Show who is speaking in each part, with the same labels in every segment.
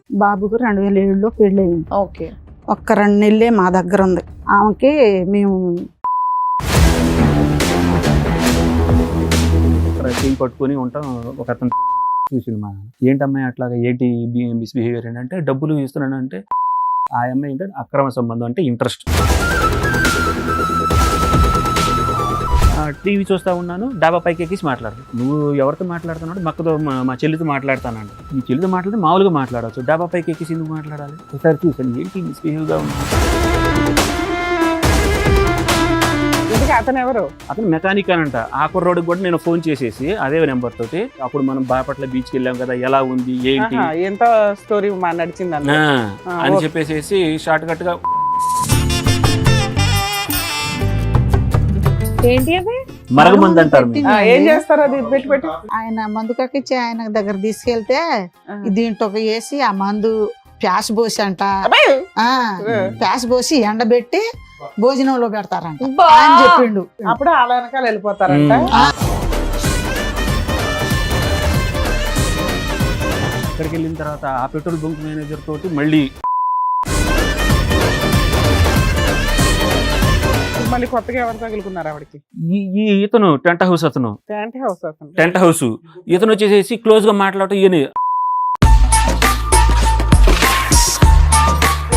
Speaker 1: బాబుకు 2007లో పెళ్ళయింది.
Speaker 2: ఓకే.
Speaker 1: ఒక్క 2 నెలలే మా దగ్గర ఉంది. ఆమెకి మేము
Speaker 3: చేయి పట్టుకొని ఉంటాం. ఒక అతను చూసింది మా ఏంటమ్మాయి అట్లాగా ఏంటి మిస్బిహేవియర్ ఏంటంటే డబ్బులు ఇస్తున్నానంటే ఆ అమ్మాయి ఏంటంటే అక్రమ సంబంధం అంటే ఇంట్రెస్ట్. టీవీ చూస్తూ ఉన్నాను, డాబా పైకి ఎక్కిసి మాట్లాడదు. నువ్వు ఎవరితో మాట్లాడుతున్నాడు? మక్కతో మా చెల్లితో మాట్లాడతానండి. మీ చెల్లితో మాట్లాడితే మామూలుగా మాట్లాడవచ్చు, డాబా పైకి ఎక్కిసి ఎందుకు మాట్లాడాలి? ఒకసారి చూసాను ఏంటి మిస్బిహేవ్గా ఉంది.
Speaker 2: అతను ఎవరు?
Speaker 3: అతను మెకానిక్ అనంట. ఆ కుర్రోడికి కూడా నేను ఫోన్ చేసేసి అదే నెంబర్ తోటి అప్పుడు మనం బాపట్ల బీచ్కి వెళ్ళాం కదా, ఎలా ఉంది ఏంటి
Speaker 2: ఎంత స్టోరీ నడిచింది
Speaker 3: అని చెప్పేసి షార్ట్ కట్ గా
Speaker 2: ఏంటి అది
Speaker 3: మరగమంది అంటారు.
Speaker 2: ఏం చేస్తారు అది పెట్టి
Speaker 1: ఆయన మందు కక్కిచ్చి ఆయన దగ్గర తీసుకెళ్తే దీంట్లో వేసి ఆ మందు ప్యాస్ పోసి అంట ప్యాస్ పోసి ఎండబెట్టి భోజనంలో పెడతారంట అని చెప్పిండు.
Speaker 2: అప్పుడు వాళ్ళ వెనకాల వెళ్ళిపోతారంట.
Speaker 3: అక్కడికి వెళ్ళిన తర్వాత ఆ పెట్రోల్ బంక్ మేనేజర్ తోటి మళ్ళీ
Speaker 2: మళ్ళీ కొత్తగా ఎవరు తగులుకున్నారు ఆవిడకి?
Speaker 3: ఈ ఇతను టెంట్ హౌస్ అతను ఇతను వచ్చేసేసి క్లోజ్ గా మాట్లాడటం ఈయన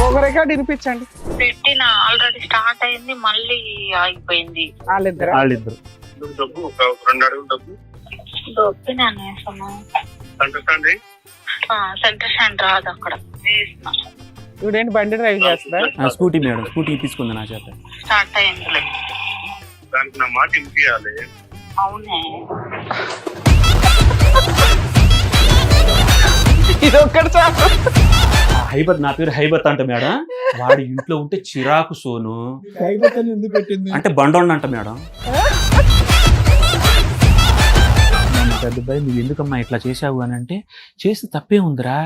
Speaker 2: ఓవర్ రికార్డ్ వినిపించండి.
Speaker 4: పెట్టిన ఆల్రెడీ స్టార్ట్ అయింది, మళ్ళీ ఆగిపోయింది.
Speaker 3: వాళ్ళిద్దరు
Speaker 4: సెంటర్ స్టాండ్ రాదు అక్కడ.
Speaker 2: ఇవిడేంటి బండి డ్రైవ్ చేస్తుందా?
Speaker 3: స్కూటీ మేడం, స్కూటీ తీసుకుంది నా చేత.
Speaker 4: స్టార్ట్ అయింది
Speaker 5: దానికి నా మాట వినిపించాలి.
Speaker 4: అవునే
Speaker 2: ఇది ఒక్కటి చాలు.
Speaker 3: హైబత్, నా పేరు హైబత్ అంట మేడం. వాడి ఇంట్లో ఉంటే చిరాకు సోను అంటే బండోండి అంట మేడం. పెద్దబాయి నువ్వు ఎందుకమ్మా ఇట్లా చేసావు అని అంటే, చేస్తే తప్పే ఉందిరా,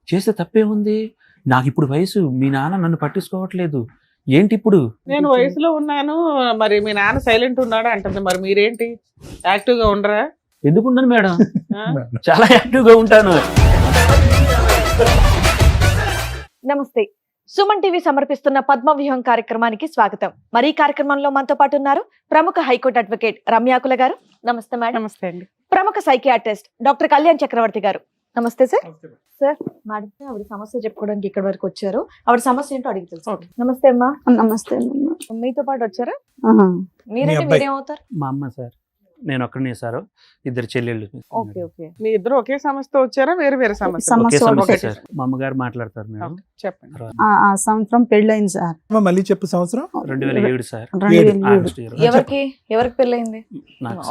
Speaker 3: చేస్తే తప్పే ఉంది. నాకు ఇప్పుడు వయసు, మీ నాన్న నన్ను పట్టించుకోవట్లేదు, ఏంటి ఇప్పుడు?
Speaker 2: నేను వయసులో ఉన్నాను, మరి మీ నాన్న సైలెంట్ ఉన్నాడు అంటుంది. మరి మీరేంటి యాక్టివ్ గా ఉండరా?
Speaker 3: ఎందుకున్నాను మేడం, చాలా యాక్టివ్ గా ఉంటాను.
Speaker 6: నమస్తే. సుమన్ టీవీ సమర్పిస్తున్న పద్మవ్యూహం కార్యక్రమానికి స్వాగతం. మరి ఈ కార్యక్రమంలో మనతో పాటు ఉన్నారు ప్రముఖ హైకోర్టు అడ్వకేట్ రమ్యాకుల గారు. నమస్తే మేడం.
Speaker 2: నమస్తే అండి.
Speaker 6: ప్రముఖ సైకియాట్రిస్ట్ డాక్టర్ కళ్యాణ్ చక్రవర్తి గారు. నమస్తే సార్. సార్ మేడం ఆవిడ సమస్య చెప్పుకోవడానికి ఇక్కడ వరకు వచ్చారు. ఆవిడ సమస్య ఏంటో అడిగి తెలుసు. నమస్తే అమ్మా.
Speaker 1: నమస్తే.
Speaker 6: మీతో పాటు వచ్చారా? మీరైతే మీరేమవుతారు?
Speaker 3: మా అమ్మ సార్, నేను ఒక్కడనే సార్, ఇద్దరు చెల్లెళ్ళు.
Speaker 6: Okay okay.
Speaker 2: మీ ఇద్దరు ఒకే సమస్యతో వచ్చారా, వేరే వేరే సమస్య?
Speaker 3: ఒకే సమస్య సార్. మా అమ్మగారు మాట్లాడతారు మేడం.
Speaker 2: చెప్పండి.
Speaker 1: ఆ సంవత్సరం పెళ్ళయింది సార్.
Speaker 5: మళ్ళీ చెప్పు. సంవత్సరం
Speaker 3: 2007 సార్.
Speaker 1: 2007.
Speaker 6: ఎవరికి పెళ్ళయింది?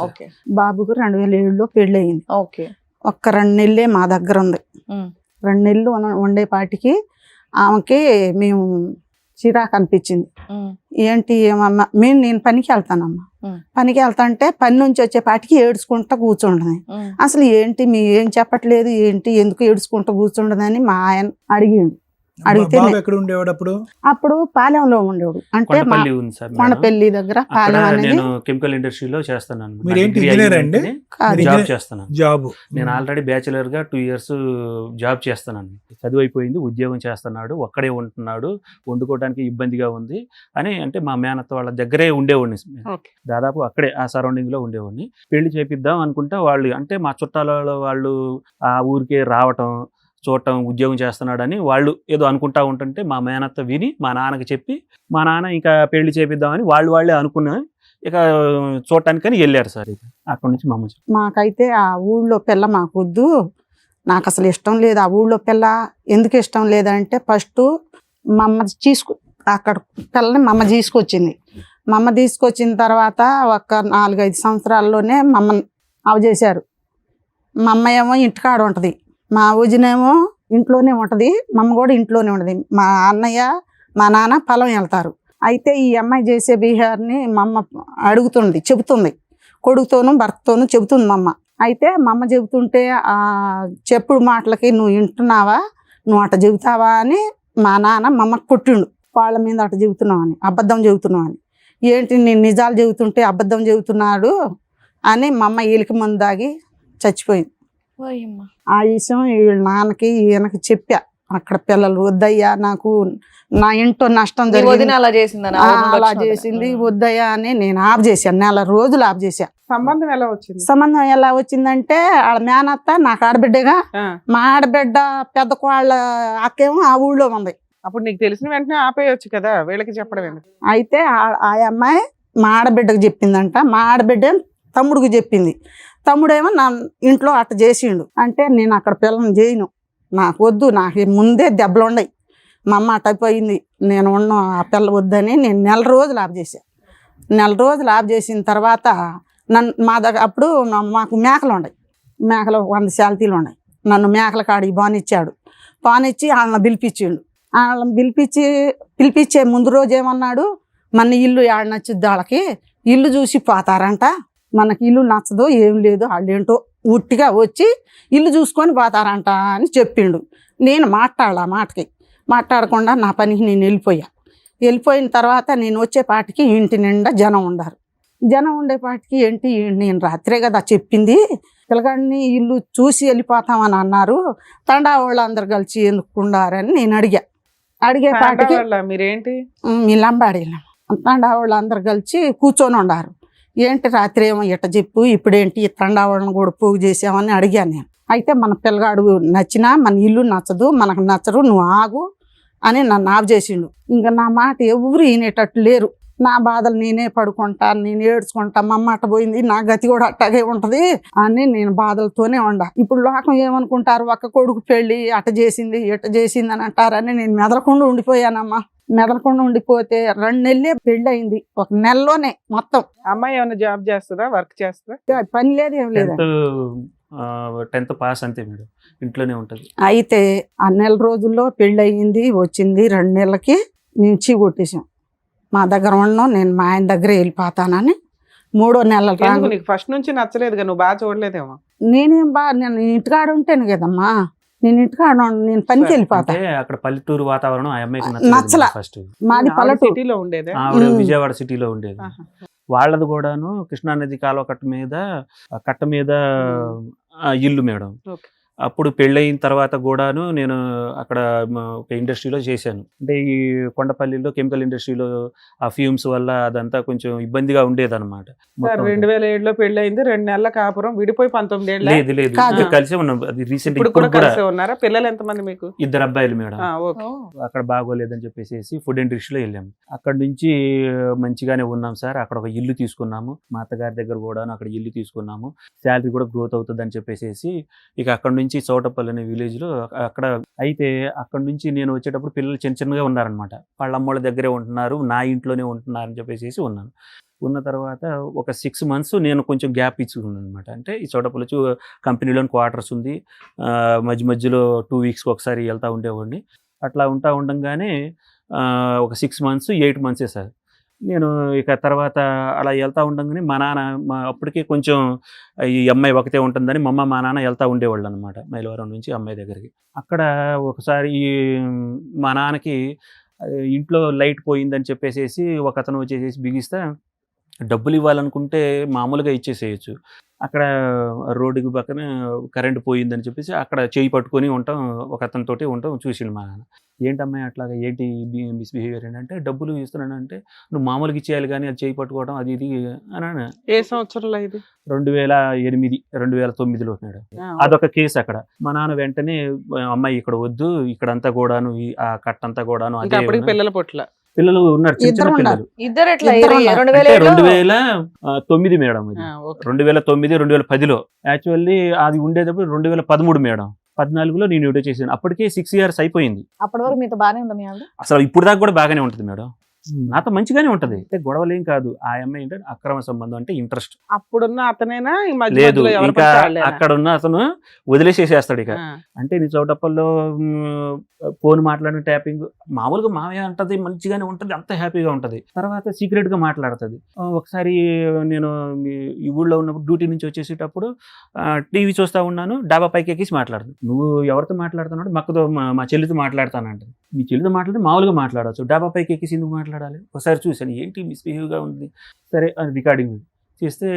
Speaker 6: ఓకే.
Speaker 1: బాబుకు 2007లో పెళ్ళయింది.
Speaker 6: ఓకే.
Speaker 1: ఒక్క 2 నెలలే మా దగ్గర ఉంది. 2 నెలలు ఉండేపాటికి ఆమెకి మేము చిరాకు అనిపించింది. ఏంటి ఏమమ్మా, నేను పనికి వెళ్తానమ్మా, పనికి వెళ్తాంటే పని నుంచి వచ్చేపాటికి ఏడ్చుకుంటా కూర్చుండదు. అసలు ఏంటి మీ ఏం చెప్పట్లేదు, ఏంటి ఎందుకు ఏడ్చుకుంటా కూర్చుండదని మా ఆయన అడిగిండు. అడిగితే
Speaker 5: ఎక్కడ ఉండేవాడు అప్పుడు?
Speaker 1: అప్పుడు పాలెంలో ఉండేవాడు. అంటే కొండపల్లి దగ్గర పాలెం అనేది.
Speaker 3: నేను కెమికల్ ఇండస్ట్రీలో చేస్తున్నాను.
Speaker 5: జాబ్
Speaker 3: చేస్తున్నాను. జాబ్ నేను ఆల్రెడీ బ్యాచిలర్ గా 2 years జాబ్ చేస్తున్నాను. చదువు అయిపోయింది, ఉద్యోగం చేస్తున్నాడు, ఒక్కడే ఉంటున్నాడు, వండుకోవడానికి ఇబ్బందిగా ఉంది అని అంటే మా మేనత్త వాళ్ళ దగ్గరే ఉండేవాడిని. దాదాపు అక్కడే ఆ సరౌండింగ్ లో ఉండేవాడిని. పెళ్లి చేపిద్దాం అనుకుంటే వాళ్ళు అంటే మా చుట్టాల వాళ్ళు ఆ ఊరికే రావటం, చూడటం, ఉద్యోగం చేస్తున్నాడని వాళ్ళు ఏదో అనుకుంటా ఉంటుంటే మా మేనత్త విని మా నాన్నకి చెప్పి, మా నాన్న ఇంకా పెళ్లి చేపిద్దామని వాళ్ళే అనుకున్నా ఇక చూడటానికని వెళ్ళారు సార్. ఇక అక్కడి నుంచి మా అమ్మ
Speaker 1: మాకైతే ఆ ఊళ్ళో పిల్ల మాకు వద్దు, నాకు అసలు ఇష్టం లేదు ఆ ఊళ్ళో పిల్ల. ఎందుకు ఇష్టం లేదంటే ఫస్ట్ మా అమ్మ అక్కడ పిల్లని మా అమ్మ తీసుకొచ్చింది. మా అమ్మ తీసుకొచ్చిన తర్వాత ఒక 4-5 సంవత్సరాల్లోనే మా అమ్మ అవజేశారు. మా అమ్మ ఏమో ఇంటికాడ ఉంటుంది, మా ఊజినేమో ఇంట్లోనే ఉంటుంది, మా అమ్మ కూడా ఇంట్లోనే ఉంటుంది. మా అన్నయ్య మా నాన్న పొలం వెళ్తారు. అయితే ఈ అమ్మాయి చేసే బిహేవియర్ని మా అమ్మ చెబుతుంది, కొడుకుతోనూ భర్తతోనూ చెబుతుంది మా అమ్మ. అయితే మా అమ్మ చెబుతుంటే ఆ చెప్పుడు మాటలకి నువ్వు వింటున్నావా, నువ్వు అట చెబుతావా అని మా నాన్న మా అమ్మకి కొట్టిండు. వాళ్ళ మీద అట చెబుతున్నావు అని, అబద్ధం చెబుతున్నావు అని. ఏంటి నేను నిజాలు చెబుతుంటే అబద్ధం చెబుతున్నాడు అని మా అమ్మ ఏలికి మందు తాగి చచ్చిపోయింది. ఆ విషయం వీళ్ళ నాన్నకి ఈయనకి చెప్పా, అక్కడ పిల్లలు వద్దయ్యా నాకు నా ఇంట్లో నష్టం
Speaker 6: మీ
Speaker 1: జరిగింది
Speaker 6: వదిన అలా చేసిందని
Speaker 1: ఆ, అలా చేసింది వద్దయ్యా అని నేను ఆఫ్ చేశాను, నెల రోజులు ఆఫ్ చేశా.
Speaker 2: సంబంధం ఎలా వచ్చింది?
Speaker 1: సంబంధం ఎలా వచ్చిందంటే వాళ్ళ మేనత్త నాకు ఆడబిడ్డగా,
Speaker 2: ఆ,
Speaker 1: మా ఆడబిడ్డ పెద్ద కోళ్ళ అక్కేమో ఆ ఊళ్ళో ఉంది.
Speaker 2: అప్పుడు నీకు తెలిసిన వెంటనే ఆపేయొచ్చు కదా, వీళ్ళకి చెప్పడం ఎందుకు?
Speaker 1: అయితే ఆ అమ్మాయి మా ఆడబిడ్డకు చెప్పిందంట, మా ఆడబిడ్డ తమ్ముడికి చెప్పింది. తమ్ముడేమో నా ఇంట్లో అట్ట చేసిండు. అంటే నేను అక్కడ పిల్లని చేయను, నాకు వద్దు, నాకు ముందే దెబ్బలు ఉన్నాయి, మా అమ్మ అట్టయిపోయింది, నేను ఉన్న ఆ పిల్ల వద్దని నేను నెల రోజులు ఆఫ్ చేశాను. నెల రోజులు ఆఫ్ చేసిన తర్వాత నన్ను మా దగ్గర అప్పుడు మాకు మేకలు ఉన్నాయి, మేకలు 100 శాలతీలు ఉన్నాయి. నన్ను మేకల కాడికి బానిచ్చాడు, బానిచ్చి వాళ్ళని పిలిపించిండు. వాళ్ళని పిలిపించే ముందు రోజు ఏమన్నాడు, మన ఇల్లు ఆడ నచ్చుద్ది, వాళ్ళకి ఇల్లు చూసి పోతారంట, మనకి ఇల్లు నచ్చదు ఏం లేదు, వాళ్ళు ఏంటో ఉట్టిగా వచ్చి ఇల్లు చూసుకొని పోతారంట అని చెప్పిండు. నేను ఆ మాటకి మాట్లాడకుండా నా పనికి నేను వెళ్ళిపోయిన తర్వాత నేను వచ్చేపాటికి ఇంటి నిండా జనం ఉండేపాటికి ఏంటి నేను రాత్రే కదా చెప్పింది, పిల్లగాడిని ఇల్లు చూసి వెళ్ళిపోతామని అన్నారు, తండా వాళ్ళందరూ కలిసి ఎందుకుండారని నేను అడిగేపాటికి
Speaker 2: వాళ్ళ మీరేంటి
Speaker 1: మీ లంబాడి తండా వాళ్ళందరూ కలిసి కూర్చొని ఉండారు. ఏంటి రాత్రి ఏమో ఇట్ట చెప్పు, ఇప్పుడేంటి తండా వాళ్ళని కూడా పోగు చేసామని అడిగాను నేను. అయితే మన పిల్లగాడు నచ్చినా మన ఇల్లు నచ్చదు, మనకు నచ్చరు, నువ్వు ఆగు అని నన్ను ఆఫ్ చేసిండు. ఇంకా నా మాట ఎవరు వినేటట్టు లేరు. నా బాధలు నేనే పడుకుంటా, నేను ఏడ్చుకుంటా, మా అమ్మ అట్ట పోయింది, నా గతి కూడా అట్టగే ఉంటది అని నేను బాధలతోనే ఉండా. ఇప్పుడు లోకం ఏమనుకుంటారు, ఒక్క కొడుకు పెళ్ళి అట్ట చేసింది ఇట్ట చేసింది అని అంటారని నేను మెదలకుండా ఉండిపోయానమ్మా. మెదలకుండా ఉండిపోతే 2 నెలలే పెళ్ళి అయింది, 1 నెలలోనే మొత్తం.
Speaker 2: అమ్మాయి ఏమైనా జాబ్ చేస్తుందా, వర్క్ చేస్తుందా?
Speaker 1: పని లేదు ఏం లేదు.
Speaker 3: 10th పాస్ అంతే మేడం, ఇంట్లోనే ఉంటుంది.
Speaker 1: అయితే ఆ నెల రోజుల్లో పెళ్ళి అయ్యింది, వచ్చింది 2 నెలలకి మేము చీ కొట్టేసాం. మా దగ్గర ఉండడం, నేను మా ఆయన దగ్గరే వెళ్ళిపోతానని 3వ నెల
Speaker 2: ఎందుకు నీకు ఫస్ట్ నుంచి నచ్చలేదుగా, నువ్వు బాగా చూడలేదేమో?
Speaker 1: నేను ఇంటికాడ ఉంటాను కదమ్మా, నేను ఇంటికాడ నేను పనికి వెళ్ళిపోతాను.
Speaker 3: అంటే అక్కడ పల్లెటూరు వాతావరణం ఆ అమ్మాయికి
Speaker 1: నచ్చలా.
Speaker 3: నచ్చలేదు ఫస్ట్.
Speaker 1: మాది పల్లెటూరు,
Speaker 2: సిటీలో ఉండేదే.
Speaker 3: ఆవిడ విజయవాడ సిటీలో ఉండేది. వాళ్ళది కూడాను కృష్ణానది కాలువ కట్ట మీద ఇల్లు మేడం.
Speaker 2: ఓకే.
Speaker 3: అప్పుడు పెళ్ళయిన తర్వాత కూడాను నేను అక్కడ ఒక ఇండస్ట్రీలో చేశాను. అంటే ఈ కొండపల్లిలో కెమికల్ ఇండస్ట్రీలో ఆ ఫ్యూమ్స్ వల్ల అదంతా కొంచెం ఇబ్బందిగా ఉండేది అనమాట.
Speaker 2: 2007లో పెళ్లి అయింది, 2 నెలల కాపురం, విడిపోయి 19 ఏళ్ళ.
Speaker 3: లేదు
Speaker 1: కాదు.
Speaker 3: కలిసే ఉన్నాం. అది రీసెంట్
Speaker 2: ఇప్పుడు కూడా కలిసే ఉన్నారా? పిల్లలు ఎంతమంది మీకు?
Speaker 3: 2 అబ్బాయిలు మేడం.
Speaker 2: ఓకే.
Speaker 3: అక్కడ బాగోలేదని చెప్పేసి ఫుడ్ ఇండస్ట్రీలో వెళ్ళాము. అక్కడ నుంచి మంచిగానే ఉన్నాం సార్. అక్కడ ఒక ఇల్లు తీసుకున్నాము, మా అత్తగారి దగ్గర కూడా అక్కడ ఇల్లు తీసుకున్నాము. శాలరీ కూడా గ్రోత్ అవుతుంది అని చెప్పేసి ఇక అక్కడ నుంచి చోటపల్లి అనే విలేజ్ లో అక్కడ అయితే అక్కడ నుంచి నేను వచ్చేటప్పుడు పిల్లలు చిన్నగా ఉన్నారనమాట. వాళ్ళ అమ్మోళ్ళ దగ్గరే ఉంటున్నారు, నా ఇంట్లోనే ఉంటున్నారు అని చెప్పేసి ఉన్నాను. ఉన్న తర్వాత ఒక 6 months నేను కొంచెం గ్యాప్ ఇచ్చుకున్నాను అనమాట. అంటే ఈ చోటపల్లి కంపెనీలోని క్వార్టర్స్ ఉంది, మధ్యలో 2 weeks ఒకసారి వెళ్తూ ఉండేవాడిని. అట్లా ఉండగానే ఒక 6 months 8 months సార్. నేను ఇక తర్వాత అలా వెళ్తూ ఉండగానే మా నాన్న అప్పటికే కొంచెం ఈ అమ్మాయి ఒకతే ఉంటుందని మా నాన్న వెళ్తూ ఉండేవాళ్ళు అనమాట, మైలవరం నుంచి అమ్మాయి దగ్గరికి. అక్కడ ఒకసారి మా నాన్నకి ఇంట్లో లైట్ పోయిందని చెప్పేసి ఒక అతను వచ్చేసి బిగిస్తే డబ్బులు ఇవ్వాలనుకుంటే మామూలుగా ఇచ్చేసేయచ్చు. అక్కడ రోడ్డుకి పక్కన కరెంట్ పోయిందని చెప్పేసి అక్కడ చేయి పట్టుకొని ఉంటాం, ఒక అతనితోటి ఉంటాం చూసిండు మా నాన్న. ఏంటమ్మాయి అట్లాగా, ఏంటి మిస్బిహేవియర్ ఏంటంటే, డబ్బులు ఇస్తున్నానంటే నువ్వు మామూలుగా ఇచ్చేయాలి కానీ అది చేయి పట్టుకోవడం అది ఇది అని.
Speaker 2: ఏ సంవత్సరంలో ఇది?
Speaker 3: 2008 2009లో మేడం. అదొక కేసు అక్కడ. మా నాన్న వెంటనే అమ్మాయి ఇక్కడ వద్దు, ఇక్కడంతా కూడాను ఆ కట్టంతా కూడాను
Speaker 2: ఇంకా అప్పటికి పిల్లల పొట్ల
Speaker 3: పిల్లలు ఉన్నారు, చిన్న పిల్లలు.
Speaker 6: ఇద్దరు ఎట్లా?
Speaker 1: ఇద్దరు ఉన్నారు.
Speaker 3: 2009 మేడం. అది 2009 2010లో. యాక్చువల్లీ అది ఉండేటప్పుడు 2013 మేడం. 14లో నేను డ్యూటీ చేశాను. అప్పటికే 6 years అయిపోయింది.
Speaker 6: అప్పటి వరకు మీతో బాగానే ఉందా మీ ఆవిడ?
Speaker 3: అసలు ఇప్పుడు దాకా కూడా బాగానే ఉంటుంది మేడం, నాతో మంచిగానే ఉంటది. అంటే గొడవలేం కాదు. ఆ అమ్మాయి ఏంటంటే అక్రమ సంబంధం అంటే ఇంట్రెస్ట్.
Speaker 2: అప్పుడున్న అతనేనా
Speaker 3: లేదు, ఇంకా అక్కడ ఉన్న అతను వదిలేసేసేస్తాడు. ఇక అంటే నీ చౌటప్పల్లో ఫోన్ మాట్లాడిన ట్యాపింగ్ మామూలుగా మావయ్య అంటది, మంచిగానే ఉంటది, అంత హ్యాపీగా ఉంటది. తర్వాత సీక్రెట్ గా మాట్లాడుతుంది. ఒకసారి నేను ఈ ఊళ్ళో ఉన్నప్పుడు డ్యూటీ నుంచి వచ్చేసేటప్పుడు టీవీ చూస్తా ఉన్నాను, డాబా పైకి ఎక్కిసి మాట్లాడుతుంది. నువ్వు ఎవరితో మాట్లాడుతున్నాడు? మక్కతో మా చెల్లితో మాట్లాడతానంట. మీ చెల్లితో మాట్లాడితే మామూలుగా మాట్లాడవచ్చు, డాబా పైకి ఎక్కిసి ఎందుకు మాట్లాడాలి? ఒకసారి చూశాను, ఏంటి మిస్బిహేవ్గా ఉంది. సరే అది రికార్డింగ్. చేస్తే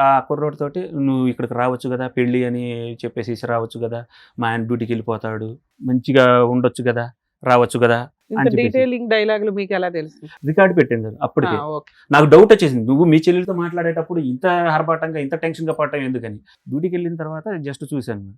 Speaker 3: ఆ కుర్రోడి తోటి నువ్వు ఇక్కడికి రావచ్చు కదా పెళ్ళి అని చెప్పేసి రావచ్చు కదా, మా ఆయన డ్యూటీకి వెళ్ళిపోతాడు, మంచిగా ఉండొచ్చు కదా, రావచ్చు కదా
Speaker 2: ఇంత
Speaker 3: అని చెప్పేసి
Speaker 2: డీటెయిలింగ్ డైలాగులు మీకు ఎలా తెలుసు?
Speaker 3: రికార్డు పెట్టింది సార్. అప్పటికే
Speaker 2: ఓకే.
Speaker 3: నాకు డౌట్ వచ్చేసింది, నువ్వు మీ చెల్లెలతో మాట్లాడేటప్పుడు ఇంత ఆర్భాటంగా ఇంత టెన్షన్గా పడటం ఎందుకని. డ్యూటీకి వెళ్ళిన తర్వాత జస్ట్ చూశాను,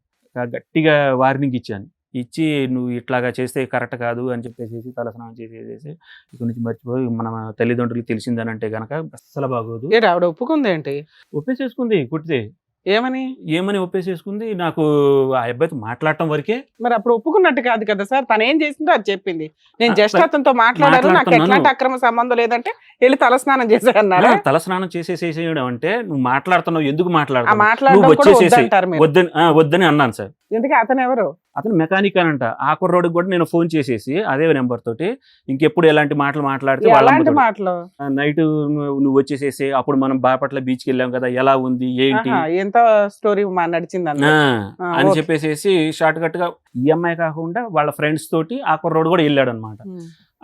Speaker 3: గట్టిగా వార్నింగ్ ఇచ్చాను. ఇచ్చి నువ్వు ఇట్లాగా చేస్తే కరెక్ట్ కాదు అని చెప్పేసి తలస్నానం చేసేసి ఇక్కడ నుంచి మర్చిపోయి మన తల్లిదండ్రులకు తెలిసిందని అంటే కనుక అస్సలు బాగోదు.
Speaker 2: ఏంటి ఆవిడ ఒప్పుకుంది ఏంటి?
Speaker 3: ఒప్పేసేసుకుంది కుట్టితే.
Speaker 2: ఏమని
Speaker 3: ఒప్పేసేసుకుంది. నాకు ఆ అబ్బాయితో మాట్లాడటం వరకే.
Speaker 2: మరి అప్పుడు ఒప్పుకున్నట్టు కాదు కదా సార్, తను ఏం చేసిందో అది చెప్పింది. నేను జస్ట్
Speaker 3: సరే,
Speaker 2: అతనితో మాట్లాడాను, నాకు
Speaker 3: మాట్లాడుతున్నాను.
Speaker 2: ఎట్లాంటి అక్రమ సంబంధం లేదంటే వెళ్ళి తలస్నానం చేశారన్నారా?
Speaker 3: తలస్నానం చేసేసేయడం అంటే నువ్వు మాట్లాడుతున్నావు, ఎందుకు
Speaker 2: ఆ
Speaker 3: మాట్లాడుతున్నావు,
Speaker 2: మాట్లాడడం
Speaker 3: నువ్వు
Speaker 2: కూడా
Speaker 3: వచ్చేసేసి
Speaker 2: వద్దంటారు మీరు.
Speaker 3: వద్దని అన్నాను సార్.
Speaker 2: ఎందుకంటే అతను ఎవరు?
Speaker 3: అతను మెకానిక్ అనంట. ఆ కుర్రోడికి కూడా నేను ఫోన్ చేసేసి అదే నెంబర్ తోటి ఇంకెప్పుడు ఎలాంటి మాటలు మాట్లాడితే
Speaker 2: ఎలాంటి మాటలు?
Speaker 3: నైట్ నువ్వు వచ్చేసేసి అప్పుడు మనం బాపట్ల బీచ్కి వెళ్ళాం కదా, ఎలా ఉంది ఏంటి
Speaker 2: ఆహా, ఎంత స్టోరీ నడిచింది అన్న
Speaker 3: అని
Speaker 2: ఓకే.
Speaker 3: చెప్పేసి షార్ట్ కట్ గా ఈఎంఐ కాకుండా వాళ్ళ ఫ్రెండ్స్ తోటి ఆ కుర్రోడు కూడా వెళ్ళాడు అనమాట.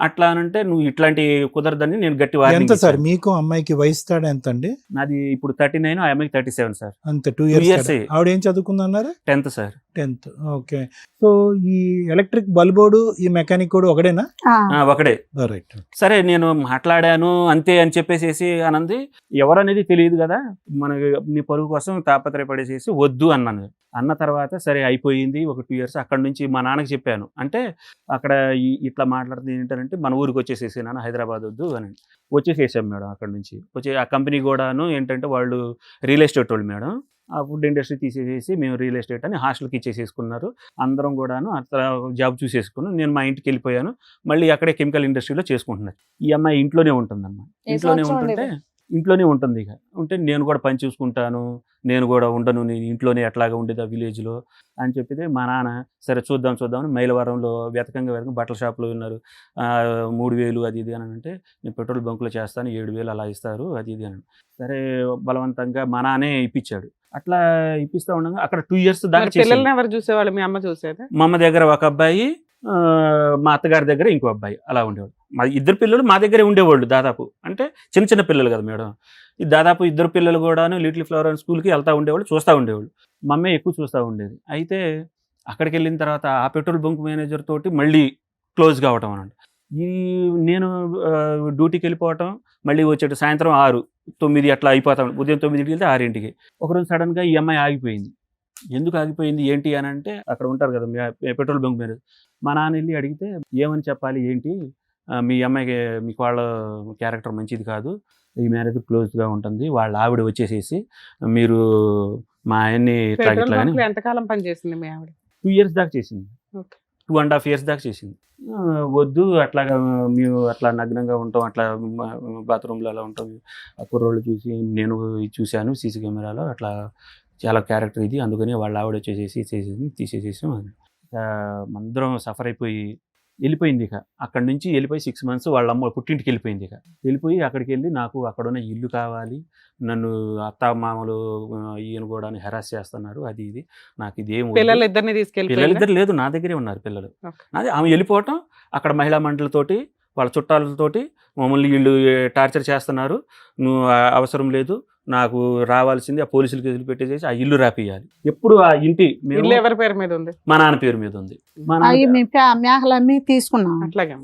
Speaker 3: అట్లా అనంటే నువ్వు ఇట్లాంటి కుదరదని నేను గట్టి
Speaker 5: ఎంత
Speaker 3: వార్నింగ్
Speaker 5: సార్
Speaker 3: ఇచ్చాను.
Speaker 5: మీకు అమ్మాయికి వయసు తేడా ఎంత అండి?
Speaker 3: నాది ఇప్పుడు 39, ఆ అమ్మాయికి 37 సార్.
Speaker 5: అంతే 2
Speaker 3: years
Speaker 5: ఇయర్స్. ఆవిడ ఏం చదువుకుందన్నారు?
Speaker 3: 10th sir.
Speaker 5: 10th. Okay. So ఈ ఎలక్ట్రిక్ బల్బోడు ఈ మెకానిక్ కూడా ఒకడేనా?
Speaker 3: ఒకడే.
Speaker 5: రైట్.
Speaker 3: సరే నేను మాట్లాడాను అంతే అని చెప్పేసి అనంది. ఎవరనేది తెలియదు కదా, మన నీ పరుగు కోసం తాపత్రయపడేసేసి వద్దు అన్నాను. అన్న తర్వాత సరే అయిపోయింది. ఒక 2 years అక్కడ నుంచి మా నాన్నకి చెప్పాను. అంటే అక్కడ ఇట్లా మాట్లాడుతుంది ఏంటంటే మన ఊరికి వచ్చేసేసి నాన్న హైదరాబాద్ వద్దు అని. వచ్చేసేసాం మేడం. అక్కడ నుంచి వచ్చే ఆ కంపెనీ కూడాను ఏంటంటే వాళ్ళు రియల్ ఎస్టేట్ వాళ్ళు మేడం. ఆ ఫుడ్ ఇండస్ట్రీ తీసేసేసి మేము రియల్ ఎస్టేట్ అని హాస్టల్కి ఇచ్చేసేసుకున్నారు. అందరం కూడాను అట్లా జాబ్ చూసేసుకున్నాను. నేను మా ఇంటికి వెళ్ళిపోయాను. మళ్ళీ అక్కడే కెమికల్ ఇండస్ట్రీలో చేసుకుంటున్నాను. ఈ అమ్మాయి ఇంట్లోనే ఉంటుందన్నమాట. ఇంట్లోనే ఉంటుంది. ఇక ఉంటే నేను కూడా పని చూసుకుంటాను, నేను కూడా ఉండను, నేను ఇంట్లోనే ఎట్లాగా ఉండేది ఆ విలేజ్లో అని చెప్పితే మా నాన్న సరే చూద్దాం మైలవరంలో వెతకంగా బట్టల షాప్లో ఉన్నారు. 3,000 అది ఇది అని అంటే నేను పెట్రోల్ బంకులో చేస్తాను 7,000 అలా ఇస్తారు అది ఇది అని. సరే బలవంతంగా మా నాన్నే ఇప్పించాడు. అట్లా ఇప్పిస్తూ ఉండగా అక్కడ 2 years దాకా
Speaker 2: పిల్లల్ని ఎవరు చూసేవాళ్ళు? మీ అమ్మ చూసేదా?
Speaker 3: మా అమ్మ దగ్గర ఒక అబ్బాయి, మా అత్తగారి దగ్గర ఇంకో అబ్బాయి అలా ఉండేవాడు. మా 2 పిల్లలు మా దగ్గరే ఉండేవాళ్ళు దాదాపు. అంటే చిన్న పిల్లలు కదా మేడం. ఈ దాదాపు 2 పిల్లలు కూడాను లిటిల్ ఫ్లవర్ అని స్కూల్కి వెళ్తూ ఉండేవాళ్ళు, చూస్తూ ఉండేవాళ్ళు. మా అమ్మాయి ఎక్కువ చూస్తూ ఉండేది. అయితే అక్కడికి వెళ్ళిన తర్వాత ఆ పెట్రోల్ బంక్ మేనేజర్ తోటి మళ్ళీ క్లోజ్ కావటం అన్నమాట. నేను డ్యూటీకి వెళ్ళిపోవటం, మళ్ళీ వచ్చేట సాయంత్రం 6, 9 అట్లా అయిపోతాం. ఉదయం 9కి వెళ్తే 6ంటికి. ఒకరోజు సడన్గా ఈ అమ్మాయి ఆగిపోయింది. ఎందుకు ఆగిపోయింది ఏంటి అని అంటే అక్కడ ఉంటారు కదా పెట్రోల్ బంక్ మేనేజర్. మా నాన్న వెళ్ళి అడిగితే ఏమని చెప్పాలి ఏంటి, మీ అమ్మాయికి మీకు వాళ్ళ క్యారెక్టర్ మంచిది కాదు, ఈ మేనేజర్ క్లోజ్గా ఉంటుంది, వాళ్ళ ఆవిడ వచ్చేసేసి మీరు మా ఆయన్ని ఇట్లా
Speaker 2: పెట్రోల్
Speaker 3: ఇట్లా అని
Speaker 2: బంక్లో ఎంతకాలం పని చేసింది మీ ఆవిడ?
Speaker 3: 2 years దాకా చేసింది.
Speaker 2: ఓకే.
Speaker 3: 2.5 years దాకా చేసింది. వద్దు అట్లాగా మేము అట్లా నగ్నంగా ఉంటాం, అట్లా బాత్రూంలో అలా ఉంటాం, ఆ కుర్రోళ్ళు చూసి నేను చూశాను సీసీ కెమెరాలో, అట్లా చాలా క్యారెక్టర్ ఇది, అందుకని వాళ్ళ ఆవిడ వచ్చేసేసి తీసేసేసాం అని. అందరం సఫర్ అయిపోయి వెళ్ళిపోయింది. ఇక అక్కడి నుంచి వెళ్ళిపోయి 6 months వాళ్ళ అమ్మ పుట్టింటికి వెళ్ళిపోయింది. ఇక వెళ్ళిపోయి అక్కడికి వెళ్ళి నాకు అక్కడున్న ఇల్లు కావాలి, నన్ను అత్త మామలు ఈయన కూడా హెరాస్ చేస్తున్నారు అది ఇది, నాకు ఇదేం
Speaker 2: పిల్లలు ఇద్దరిని తీసుకెళ్ళి
Speaker 3: పిల్లలిద్దరు లేదు నా దగ్గరే ఉన్నారు పిల్లలు. అదే ఆమె వెళ్ళిపోవటం, అక్కడ మహిళా మండలితోటి వాళ్ళ చుట్టాలతోటి మమ్మల్ని వీళ్ళు టార్చర్ చేస్తున్నారు, నువ్వు అవసరం లేదు, నాకు రావాల్సింది ఆ పోలీసులు కేసులు పెట్టేసేసి ఆ ఇల్లు రాపియాలి. ఎప్పుడు ఆ ఇంటి
Speaker 2: ఇల్లు ఎవరి పేరు మీద ఉంది?
Speaker 3: మా నాన్న పేరు మీద ఉంది.
Speaker 1: అవి మేకలన్నీ తీసుకున్నాం.
Speaker 2: అట్లాగే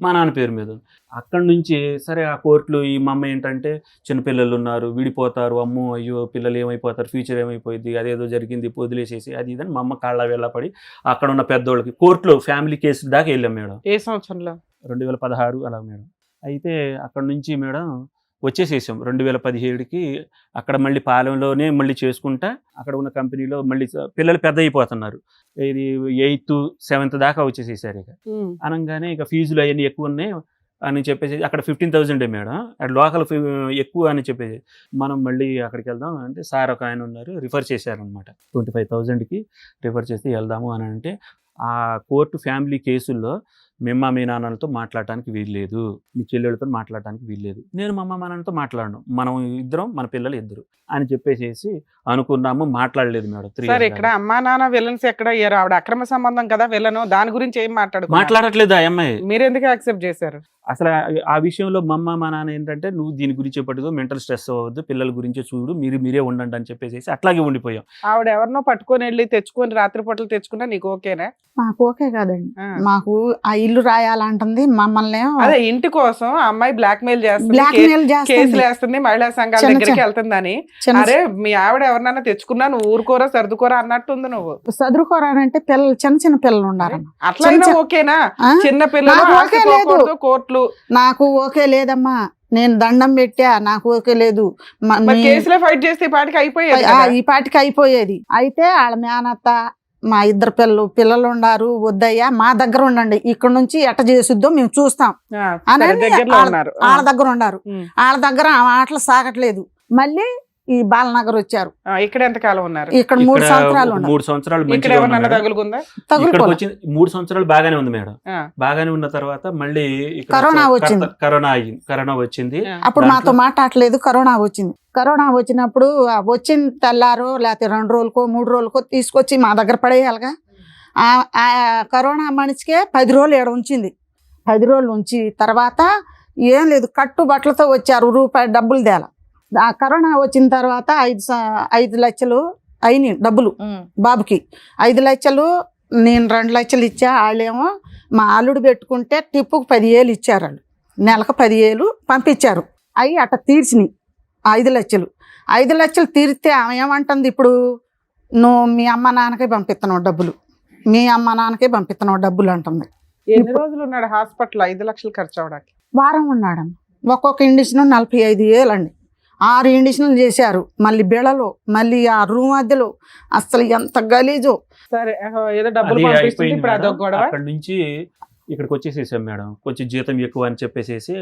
Speaker 3: మా నాన్న పేరు మీద ఉంది. అక్కడి నుంచి సరే ఆ కోర్టులు ఈ మా అమ్మ ఏంటంటే చిన్నపిల్లలు ఉన్నారు, విడిపోతారు, అమ్మో అయ్యో పిల్లలు ఏమైపోతారు, ఫ్యూచర్ ఏమైపోయింది, అదేదో జరిగింది వదిలేసేసి అది ఇదని మా అమ్మ కాళ్ళ వెళ్ళపడి అక్కడ ఉన్న పెద్దోళ్ళకి కోర్టులో ఫ్యామిలీ కేసు దాకా వెళ్ళాం మేడం.
Speaker 2: ఏ సంవత్సరంలో?
Speaker 3: 2016 అలా మేడం. అయితే అక్కడ నుంచి మేడం వచ్చేసేసాం 2017కి. అక్కడ మళ్ళీ పాలెంలోనే మళ్ళీ చేసుకుంటా అక్కడ ఉన్న కంపెనీలో మళ్ళీ పిల్లలు పెద్ద అయిపోతున్నారు. ఇది 8th 7th దాకా వచ్చేసేసారు. ఇక అనగానే ఇక ఫీజులు అవన్నీ ఎక్కువ ఉన్నాయి అని చెప్పేసి అక్కడ 15,000 మేడం, అక్కడ లోకల్ ఎక్కువ అని చెప్పేసి మనం మళ్ళీ అక్కడికి వెళ్దాం అంటే సార్ ఒక ఆయన ఉన్నారు రిఫర్ చేశారనమాట. 25,000కి రిఫర్ చేసి వెళ్దాము అని అంటే ఆ కోర్టు ఫ్యామిలీ కేసుల్లో మీ నాన్నలతో మాట్లాడటానికి వీల్లేదు, మీ చెల్లెళ్ళతో మాట్లాడటానికి వీల్లేదు, నేను మా నాన్నతో మాట్లాడను, మనం ఇద్దరం మన పిల్లలు ఇద్దరు అని చెప్పేసి అనుకున్నాము. మాట్లాడలేదు మేడం.
Speaker 2: సార్ ఇక్కడ అమ్మా నాన్న విలన్స్ ఎక్కడ అయ్యారు? ఆవిడ అక్రమ సంబంధం కదా విలను, దాని గురించి ఏం మాట్లాడట్లేదు
Speaker 3: ఆ అమ్మాయి.
Speaker 2: మీరు ఎందుకు యాక్సెప్ట్ చేశారు?
Speaker 3: అసలు ఆ విషయంలో మా అమ్మ మా నాన్న ఏంటంటే నువ్వు దీని గురించి పట్టుకో, మెంటల్ స్ట్రెస్ అవ్వద్దు, పిల్లల గురించి చూడు, మీరే ఉండండి అని చెప్పేసి అట్లాగే ఉండిపోయాం.
Speaker 2: ఆవిడ ఎవరినో పట్టుకొని వెళ్ళి తెచ్చుకొని రాత్రిపూటలు తెచ్చుకున్నా నీకు ఓకేనా?
Speaker 1: మాకు ఓకే కాదండి.
Speaker 2: ఆ.
Speaker 1: మాకు ఆ ఇల్లు రాయాలంటుంది మమ్మల్ని.
Speaker 2: అదే ఇంటి కోసం ఆ అమ్మాయి బ్లాక్ మెయిల్ చేస్తుంది,
Speaker 1: బ్లాక్ మెయిల్
Speaker 2: కేసులు
Speaker 1: చేస్తుంది.
Speaker 2: వేస్తుంది, మహిళా సంఘాల
Speaker 1: చిన్న
Speaker 2: దగ్గరికి
Speaker 1: చిన్న-
Speaker 2: వెళ్తుందని.
Speaker 1: చిన్న
Speaker 2: అరే మీ ఆవిడ ఎవరినైనా తెచ్చుకున్నా నువ్వు ఊరుకోరా సర్దుకోరా అన్నట్టుంది నువ్వు.
Speaker 1: చదువుకోరానంటే పిల్లలు చిన్న పిల్లలు ఉండారు.
Speaker 2: అట్లయినా ఓకేనా? చిన్న పిల్లలు
Speaker 1: నాకు ఓకే లేదు.
Speaker 2: ఆశపోకూడదు, కోర్టులు
Speaker 1: నాకు ఓకే లేదమ్మా, నేను దండం పెట్టా, నాకు ఓకే లేదు.
Speaker 2: మరి కేసులే ఫైట్ చేస్తే ఈ పాటికి అయిపోయేది కదా.
Speaker 1: ఈ పాటికి అయిపోయేది. అయితే వాళ్ళ మేనత్త మా ఇద్దరు పిల్లలు ఉండారు, వద్దయ్యా మా దగ్గర ఉండండి, ఇక్కడ నుంచి ఎట్ట చేసుద్దో మేము చూస్తాం
Speaker 2: ఆ,
Speaker 1: అని
Speaker 2: సరే, దగ్గరలో ఉన్నారు.
Speaker 1: వాళ్ళ దగ్గర ఉండారు.
Speaker 2: ఉమ్.
Speaker 1: వాళ్ళ దగ్గర ఆ మాటలు సాగట్లేదు. మళ్ళీ ఈ బాలనగర్ వచ్చారు.
Speaker 2: ఆ, ఇక్కడ ఎంత కాలం ఉన్నారు?
Speaker 1: ఇక్కడ 3 సంవత్సరాలు ఉన్నారు.
Speaker 3: 3 సంవత్సరాలు
Speaker 2: ఇక్కడ
Speaker 3: మంచిగా
Speaker 2: ఎవరన్నా
Speaker 3: ఉన్నాం మేడం.
Speaker 2: తగులుకుందా?
Speaker 3: ఇక్కడికి
Speaker 1: తగులుకోలే.
Speaker 3: వచ్చి 3 సంవత్సరాలు బాగానే ఉంది మేడం.
Speaker 2: ఆ,
Speaker 3: బాగానే ఉన్న తర్వాత మళ్ళీ ఇక్కడ
Speaker 1: కరోనా వచ్చింది.
Speaker 3: కరోనా వచ్చింది.
Speaker 2: ఆ.
Speaker 1: అప్పుడు మాతో
Speaker 3: దాంట్లో-
Speaker 1: మాట్లాడలేదు. కరోనా వచ్చింది. కరోనా వచ్చినప్పుడు వచ్చిన తెల్లారో లేకపోతే 2 రోజులకో 3 రోజులకో తీసుకొచ్చి మా దగ్గర పడేయాలిగా. ఆ కరోనా మనిషికే 10 రోజులు ఏడ ఉంచింది. 10 రోజులు ఉంచి తర్వాత ఏం లేదు, కట్టు బట్టలతో వచ్చారు, రూపాయి డబ్బులు తేల. ఆ కరోనా వచ్చిన తర్వాత 5 లక్షలు అయినాయి డబ్బులు బాబుకి. 5 లక్షలు నేను 2 లక్షలు ఇచ్చా. వాళ్ళేమో మా అల్లుడు పెట్టుకుంటే టిప్పుకు 10,000 ఇచ్చారు. వాళ్ళు నెలకు 10,000 పంపించారు. అవి అట్ట తీర్చినాయి 5 లక్షలు. 5 లక్షలు తీరితే ఆమె ఏమంటుంది, ఇప్పుడు నువ్వు మీ అమ్మ నాన్నకే పంపిస్తున్నావు డబ్బులు, మీ అమ్మ నాన్నకే పంపిస్తున్నావు డబ్బులు అంటుంది.
Speaker 2: ఎన్ని రోజులు ఉన్నాడు హాస్పిటల్ 5 లక్షలు ఖర్చు అవడానికి?
Speaker 1: వారం ఉన్నాడు. ఒక్కొక్క ఇండిషన్ 45,000 అండి. 6 ఇండిషన్లు చేశారు. మళ్ళీ బిళ్ళలో, మళ్ళీ ఆ రూమ్ మధ్యలో అసలు ఎంత గలీజో.
Speaker 2: సరే ఏదో డబ్బులు
Speaker 3: అది
Speaker 2: పంపిస్తుంది,
Speaker 3: అయిపోయింది
Speaker 2: ఇప్పుడు
Speaker 3: మేడం.
Speaker 2: అదొక గొడవ.
Speaker 3: అక్కడ నుంచి ఇక్కడికి వచ్చేసేసాం మేడం. కొంచెం జీతం ఎక్కువ అని చెప్పేసి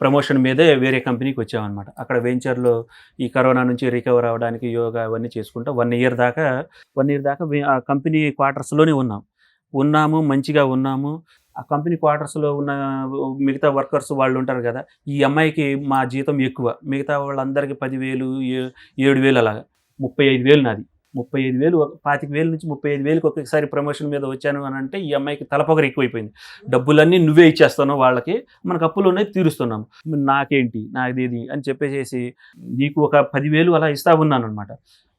Speaker 3: ప్రమోషన్ మీదే వేరే కంపెనీకి వచ్చామన్నమాట. అక్కడ వెంచర్లో ఈ కరోనా నుంచి రికవర్ అవ్వడానికి యోగా అవన్నీ చేసుకుంటా 1 ఇయర్ దాకా ఆ కంపెనీ క్వార్టర్స్లోనే ఉన్నాము, మంచిగా ఉన్నాము. ఆ కంపెనీ క్వార్టర్స్లో ఉన్న మిగతా వర్కర్స్ వాళ్ళు ఉంటారు కదా, ఈ అమ్మాయికి మా జీతం ఎక్కువ, మిగతా వాళ్ళందరికీ 10,000 7,000 అలాగా. 35,000 నాది. 35,000 25,000 నుంచి 35,000కి ఒకేసారి ప్రమోషన్ మీద వచ్చాను అని అంటే ఈ అమ్మాయికి తలపొగరు ఎక్కువైపోయింది. డబ్బులన్నీ నువ్వే ఇచ్చేస్తున్నావు వాళ్ళకి, మనకు అప్పులు ఉన్నాయి తీరుస్తున్నాము, నాకేంటి నాదేది అని చెప్పేసి నీకు ఒక 10,000 అలా ఇస్తా ఉన్నాను అనమాట.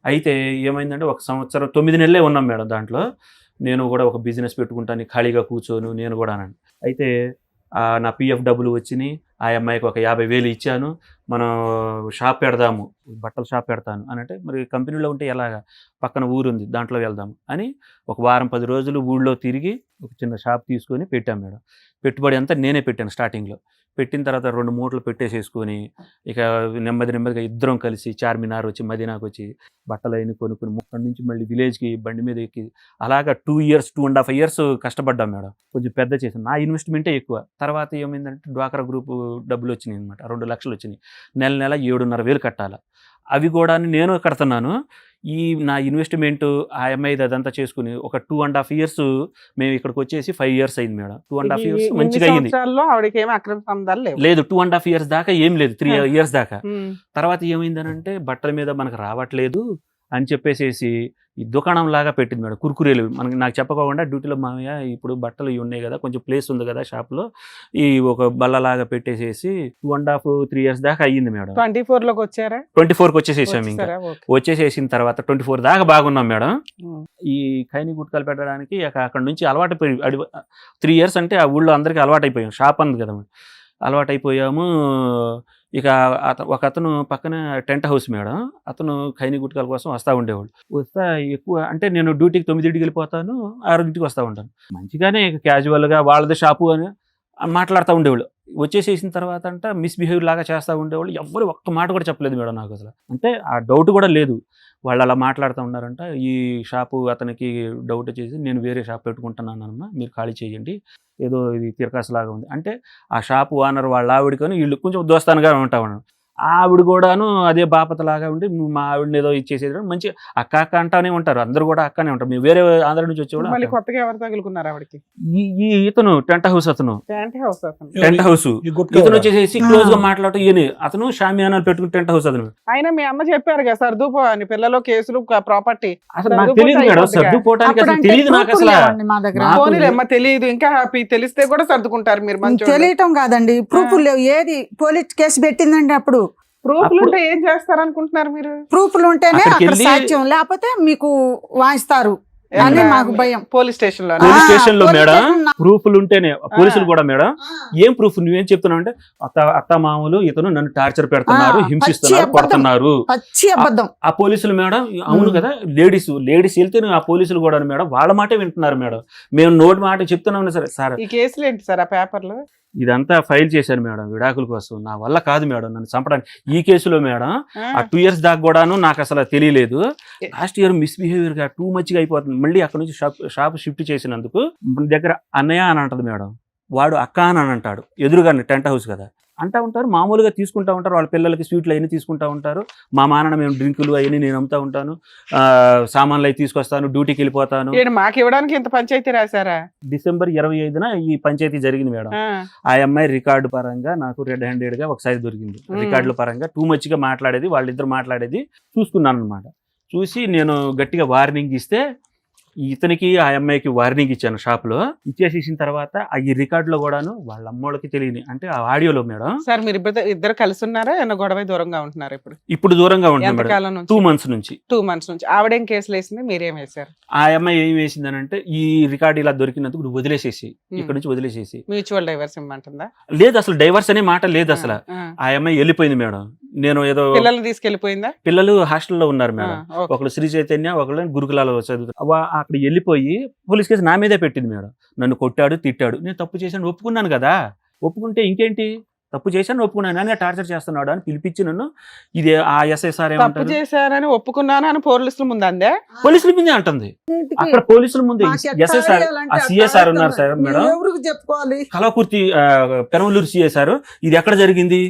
Speaker 3: అయితే ఏమైందంటే 1 సంవత్సరం 9 నెలలే ఉన్నాం మేడం. దాంట్లో నేను కూడా ఒక బిజినెస్ పెట్టుకుంటాను ఖాళీగా కూర్చోను నేను కూడా. అయితే నా పిఎఫ్ డబ్బులు వచ్చినాయి. ఆ అమ్మాయికి ఒక 50,000 ఇచ్చాను. మనం షాప్ పెడదాము, బట్టల షాప్ పెడతాను అని అంటే, మరి కంపెనీలో ఉంటే ఎలాగా, పక్కన ఊరుంది దాంట్లో వెళ్దాము అని ఒక వారం 10 రోజులు ఊళ్ళో తిరిగి ఒక చిన్న షాప్ తీసుకొని పెట్టాం మేడం. పెట్టుబడి అంతా నేనే పెట్టాను స్టార్టింగ్లో. పెట్టిన తర్వాత 2 మూటలు పెట్టేసేసుకొని ఇక నెమ్మదిగా ఇద్దరం కలిసి చార్మినార్ వచ్చి, మదీనాకు వచ్చి బట్టలు అయిన కొనుక్కొని అక్కడి నుంచి మళ్ళీ విలేజ్కి బండి మీద ఎక్కి అలాగా 2.5 years కష్టపడ్డాం మేడం. కొంచెం పెద్ద చేసాను. నా ఇన్వెస్ట్మెంటే ఎక్కువ. తర్వాత ఏమైందంటే డ్వాక్రా గ్రూప్ డబ్బులు వచ్చినాయి అనమాట. 2 లక్షలు వచ్చినాయి. నెల 7,500 కట్టాలి. అవి కూడా నేను కడుతున్నాను. ఈ నా ఇన్వెస్ట్మెంట్ ఆ అమ్మాయిది అదంతా చేసుకుని ఒక 2.5 years మేము ఇక్కడికి వచ్చేసి 5 years అయింది మేడం. 2.5 years మంచిగా అయింది.
Speaker 2: ఆవిడకి ఏమి అక్రమ సంబంధాలు లేవు.
Speaker 3: లేదు 2.5 years దాకా ఏం లేదు, 3 years దాకా.
Speaker 2: ఉమ్.
Speaker 3: తర్వాత ఏమైందనంటే బట్టల మీద మనకు రావట్లేదు అని చెప్పేసి ఈ దుకాణం లాగా పెట్టింది మేడం. కుర్కురేలు నాకు చెప్పకుండా డ్యూటీలో మామయ్య ఇప్పుడు బట్టలు ఇవి ఉన్నాయి కదా, కొంచెం ప్లేస్ ఉంది కదా షాప్లో, ఈ ఒక బల్లలాగా పెట్టేసేసి 2.5 3 years దాకా అయ్యింది మేడం.
Speaker 2: 24 లోకి వచ్చారా?
Speaker 3: 24కి వచ్చేసేసాం. ఇంకా
Speaker 2: వచ్చేసారా? ఓకే.
Speaker 3: వచ్చేసేసిన తర్వాత 24 దాకా బాగున్నాం మేడం.
Speaker 2: ఉమ్.
Speaker 3: ఈ ఖైనీ గుట్కాలు పెట్టడానికి అక్కడ నుంచి అలవాటు 3 years అంటే ఆ ఊళ్ళో అందరికీ అలవాటు అయిపోయాం. షాప్ అంది కదా, అలవాటు అయిపోయాము. ఇక ఒక అతను పక్కన టెంట్ హౌస్ మేడం, అతను ఖైనీ గుట్కాల కోసం వస్తూ ఉండేవాడు. వస్తా ఎక్కువ అంటే నేను డ్యూటీకి 9కి వెళ్ళిపోతాను, 6కి వస్తూ ఉంటాను. మంచిగానే క్యాజువల్గా వాళ్ళది షాపు అని మాట్లాడుతూ ఉండేవాళ్ళు. వచ్చేసేసిన తర్వాత అంట మిస్బిహేవ్ లాగా చేస్తూ ఉండేవాళ్ళు. ఎవ్వరు ఒక్క మాట కూడా చెప్పలేదు మేడం నాకు అసలు. అంటే ఆ డౌట్ కూడా లేదు. వాళ్ళు అలా మాట్లాడుతూ ఉన్నారంట. ఈ షాపు అతనికి డౌట్ వచ్చేసి నేను వేరే షాప్ పెట్టుకుంటున్నానమ్మా, మీరు ఖాళీ చేయండి, ఏదో ఇది తిరకాసులాగా ఉంది అంటే ఆ షాపు ఓనర్ వాళ్ళ ఆవిడకొని వీళ్ళు కొంచెం దోస్తానుగా ఉంటా ఉన్నాను. ఆవిడ కూడాను అదే బాపతలాగా ఉండి నువ్వు మా ఆవిడని ఏదో ఇచ్చేసేది మంచి అక్క అక్క అంటానే ఉంటారు, అందరూ కూడా అక్కనే ఉంటారు. మేము వేరే ఆంధ్ర నుంచి వచ్చేవాడు
Speaker 2: మళ్ళీ కొత్తగా ఎవరు తగులుకున్నారు ఆవిడకి?
Speaker 3: ఈ ఇతను టెంట్ హౌస్ అతను
Speaker 2: ప్యాంట్ హౌస్ అతను.
Speaker 3: టెంట్ హౌస్
Speaker 5: ఈ గుట్కా
Speaker 3: ఇతను వచ్చేసి క్లోజ్ గా మాట్లాడటం ఈయన అతను షామియానాలు పెట్టుకుని టెంట్ హౌస్ అతను.
Speaker 2: అయినా మీ అమ్మ చెప్పారు కదా సర్దుపో అని, పిల్లలు కేసులు ప్రాపర్టీ.
Speaker 3: అసలు నాకు తెలియదు మేడం, సర్దుకోవటానికి అసలు తెలియదు నాకు అసలు.
Speaker 1: మా దగ్గర
Speaker 3: నాకు-
Speaker 2: పోనీలేమ్మా, తెలియదు ఇంకా హ్యాపీ, తెలిస్తే కూడా సర్దుకుంటారు మీరు. మంచి
Speaker 1: తెలియటం కాదండి, ప్రూఫ్లు లేవు. ఏది పోలీస్ కేసు పెట్టిందండి అప్పుడు
Speaker 2: ప్రూఫ్లు ఉంటే ఏం చేస్తారనుకుంటున్నారు మీరు?
Speaker 1: ప్రూఫ్లు ఉంటేనే
Speaker 3: అక్కడికి
Speaker 1: అక్కడ
Speaker 3: వెళ్ళి-
Speaker 1: సాక్ష్యం, లేకపోతే మీకు వాయిస్తారు అని మాకు భయం.
Speaker 2: పోలీస్ స్టేషన్ లో
Speaker 3: పోలీస్
Speaker 1: ఆ,
Speaker 3: స్టేషన్ లో
Speaker 1: పోలీస్
Speaker 3: మేడం
Speaker 1: స్టేషన్ నా-
Speaker 3: ప్రూఫ్లు ఉంటేనే పోలీసులు కూడా మేడం ఏం ప్రూఫ్ నువ్వేం చెప్తున్నావు అంటే అత్త మామూలు ఇతను నన్ను టార్చర్ పెడుతున్నారు,
Speaker 1: ఆ,
Speaker 3: హింసిస్తున్నారు,
Speaker 1: పచ్చి
Speaker 3: కొడుతున్నారు.
Speaker 1: పచ్చి అబద్ధం.
Speaker 3: ఆ పోలీసులు మేడం అవును కదా, లేడీస్ వెళ్తే ఆ పోలీసులు కూడా మేడం వాళ్ళ మాటే వింటున్నారు మేడం. మేము నోటి మాట చెప్తున్నాం సరే సార్
Speaker 2: ఈ కేసులు ఏంటి సార్ ఆ పేపర్లు?
Speaker 3: ఇదంతా ఫైల్ చేశాను మేడం విడాకుల కోసం. నా వల్ల కాదు మేడం నన్ను చంపడానికి. ఈ కేసులో మేడం ఆ 2 years దాకా కూడాను నాకు అసలు తెలియలేదు. లాస్ట్ ఇయర్ మిస్బిహేవియర్ గా టూ మచ్ గా అయిపోతుంది. మళ్ళీ అక్కడ నుంచి షాప్ షిఫ్ట్ చేసినందుకు మన దగ్గర అన్నయ్య అని అంటది మేడం, వాడు అక్క అని అంటాడు. ఎదురుగా టెంట్ హౌస్ కదా అంటా ఉంటారు, మామూలుగా తీసుకుంటా ఉంటారు. వాళ్ళ పిల్లలకి స్వీట్లు అవన్నీ తీసుకుంటా ఉంటారు. మా మానన మేము డ్రింకులు అవన్నీ నేను అమ్ముతా ఉంటాను, సామాన్లు అవి తీసుకొస్తాను, డ్యూటీకి వెళ్ళిపోతాను.
Speaker 2: మాకు ఇవ్వడానికి ఇంత పంచాయతీ రాశారా?
Speaker 3: డిసెంబర్ 25న ఈ పంచాయతీ జరిగింది మేడం. ఆ అమ్మాయి రికార్డు పరంగా నాకు రెడ్ హ్యాండెడ్ గా ఒకసారి దొరికింది. రికార్డుల పరంగా టూ మచ్ గా మాట్లాడేది, వాళ్ళిద్దరు మాట్లాడేది చూసుకున్నాను అనమాట. చూసి నేను గట్టిగా వార్నింగ్ ఇస్తే ఇతనికి ఆ అమ్మాయికి వార్నింగ్ ఇచ్చాను షాప్ లో. ఇచ్చేసేసిన తర్వాత ఈ రికార్డులో కూడాను వాళ్ళ అమ్మోళ్ళకి తెలియని అంటే ఆ ఆడియోలో మేడం.
Speaker 2: సార్ మీరు ఇద్దరు కలిసి ఉన్నారా, ఏమన్నా గొడవ దూరంగా ఉంటున్నారు? ఇప్పుడు
Speaker 3: దూరంగా ఉంటున్నాం మేడం,
Speaker 2: ఎంతకాలం నుంచి?
Speaker 3: 2 months నుంచి.
Speaker 2: 2 months నుంచి. ఆవిడేం కేసులు వేసింది, మీరేం వేశారు?
Speaker 3: ఆ అమ్మాయి ఏం వేసిందనంటే ఈ రికార్డు ఇలా దొరికినందుకు నువ్వు వదిలేసేసి, ఇక్కడ నుంచి వదిలేసేసి.
Speaker 2: Mutual divorce ఇమ్మంటుందా?
Speaker 3: లేదు అసలు డైవర్స్ అనే మాట లేదు అసలు. ఆ అమ్మాయి వెళ్ళిపోయింది మేడం. నేను ఏదో
Speaker 2: పిల్లల్ని తీసుకెళ్లిపోయిందా?
Speaker 3: పిల్లలు హాస్టల్లో ఉన్నారు మేడం. ఒకళ్ళు శ్రీ చైతన్య, ఒకళ్ళు గురుకులాలో చదువుతారు. అక్కడ వెళ్ళిపోయి పోలీస్ కేసు నా మీదే పెట్టింది మేడం. నన్ను కొట్టాడు, తిట్టాడు. నేను తప్పు చేశాను ఒప్పుకున్నాను కదా, ఒప్పుకుంటే ఇంకేంటి, తప్పు చేశాను ఒప్పుకున్నాను, నన్ను టార్చర్ చేస్తున్నాడు అని పిలిపించి నన్ను ఇది ఆ ఎస్ఐసార్
Speaker 2: తప్పు చేశానని ఒప్పుకున్నాను అని పోలీసుల ముందు అందే?
Speaker 3: పోలీసుల ముందే అంటుంది. అక్కడ పోలీసుల ముందు ఎస్ఐసార్ ఆ సిఎస్ఆర్ ఉన్నారు సార్ మేడం,
Speaker 1: ఎవరికి చెప్పుకోవాలి?
Speaker 3: కలవకుర్తి పెనమలూరు సిఎస్ఆర్, ఇది ఎక్కడ జరిగింది,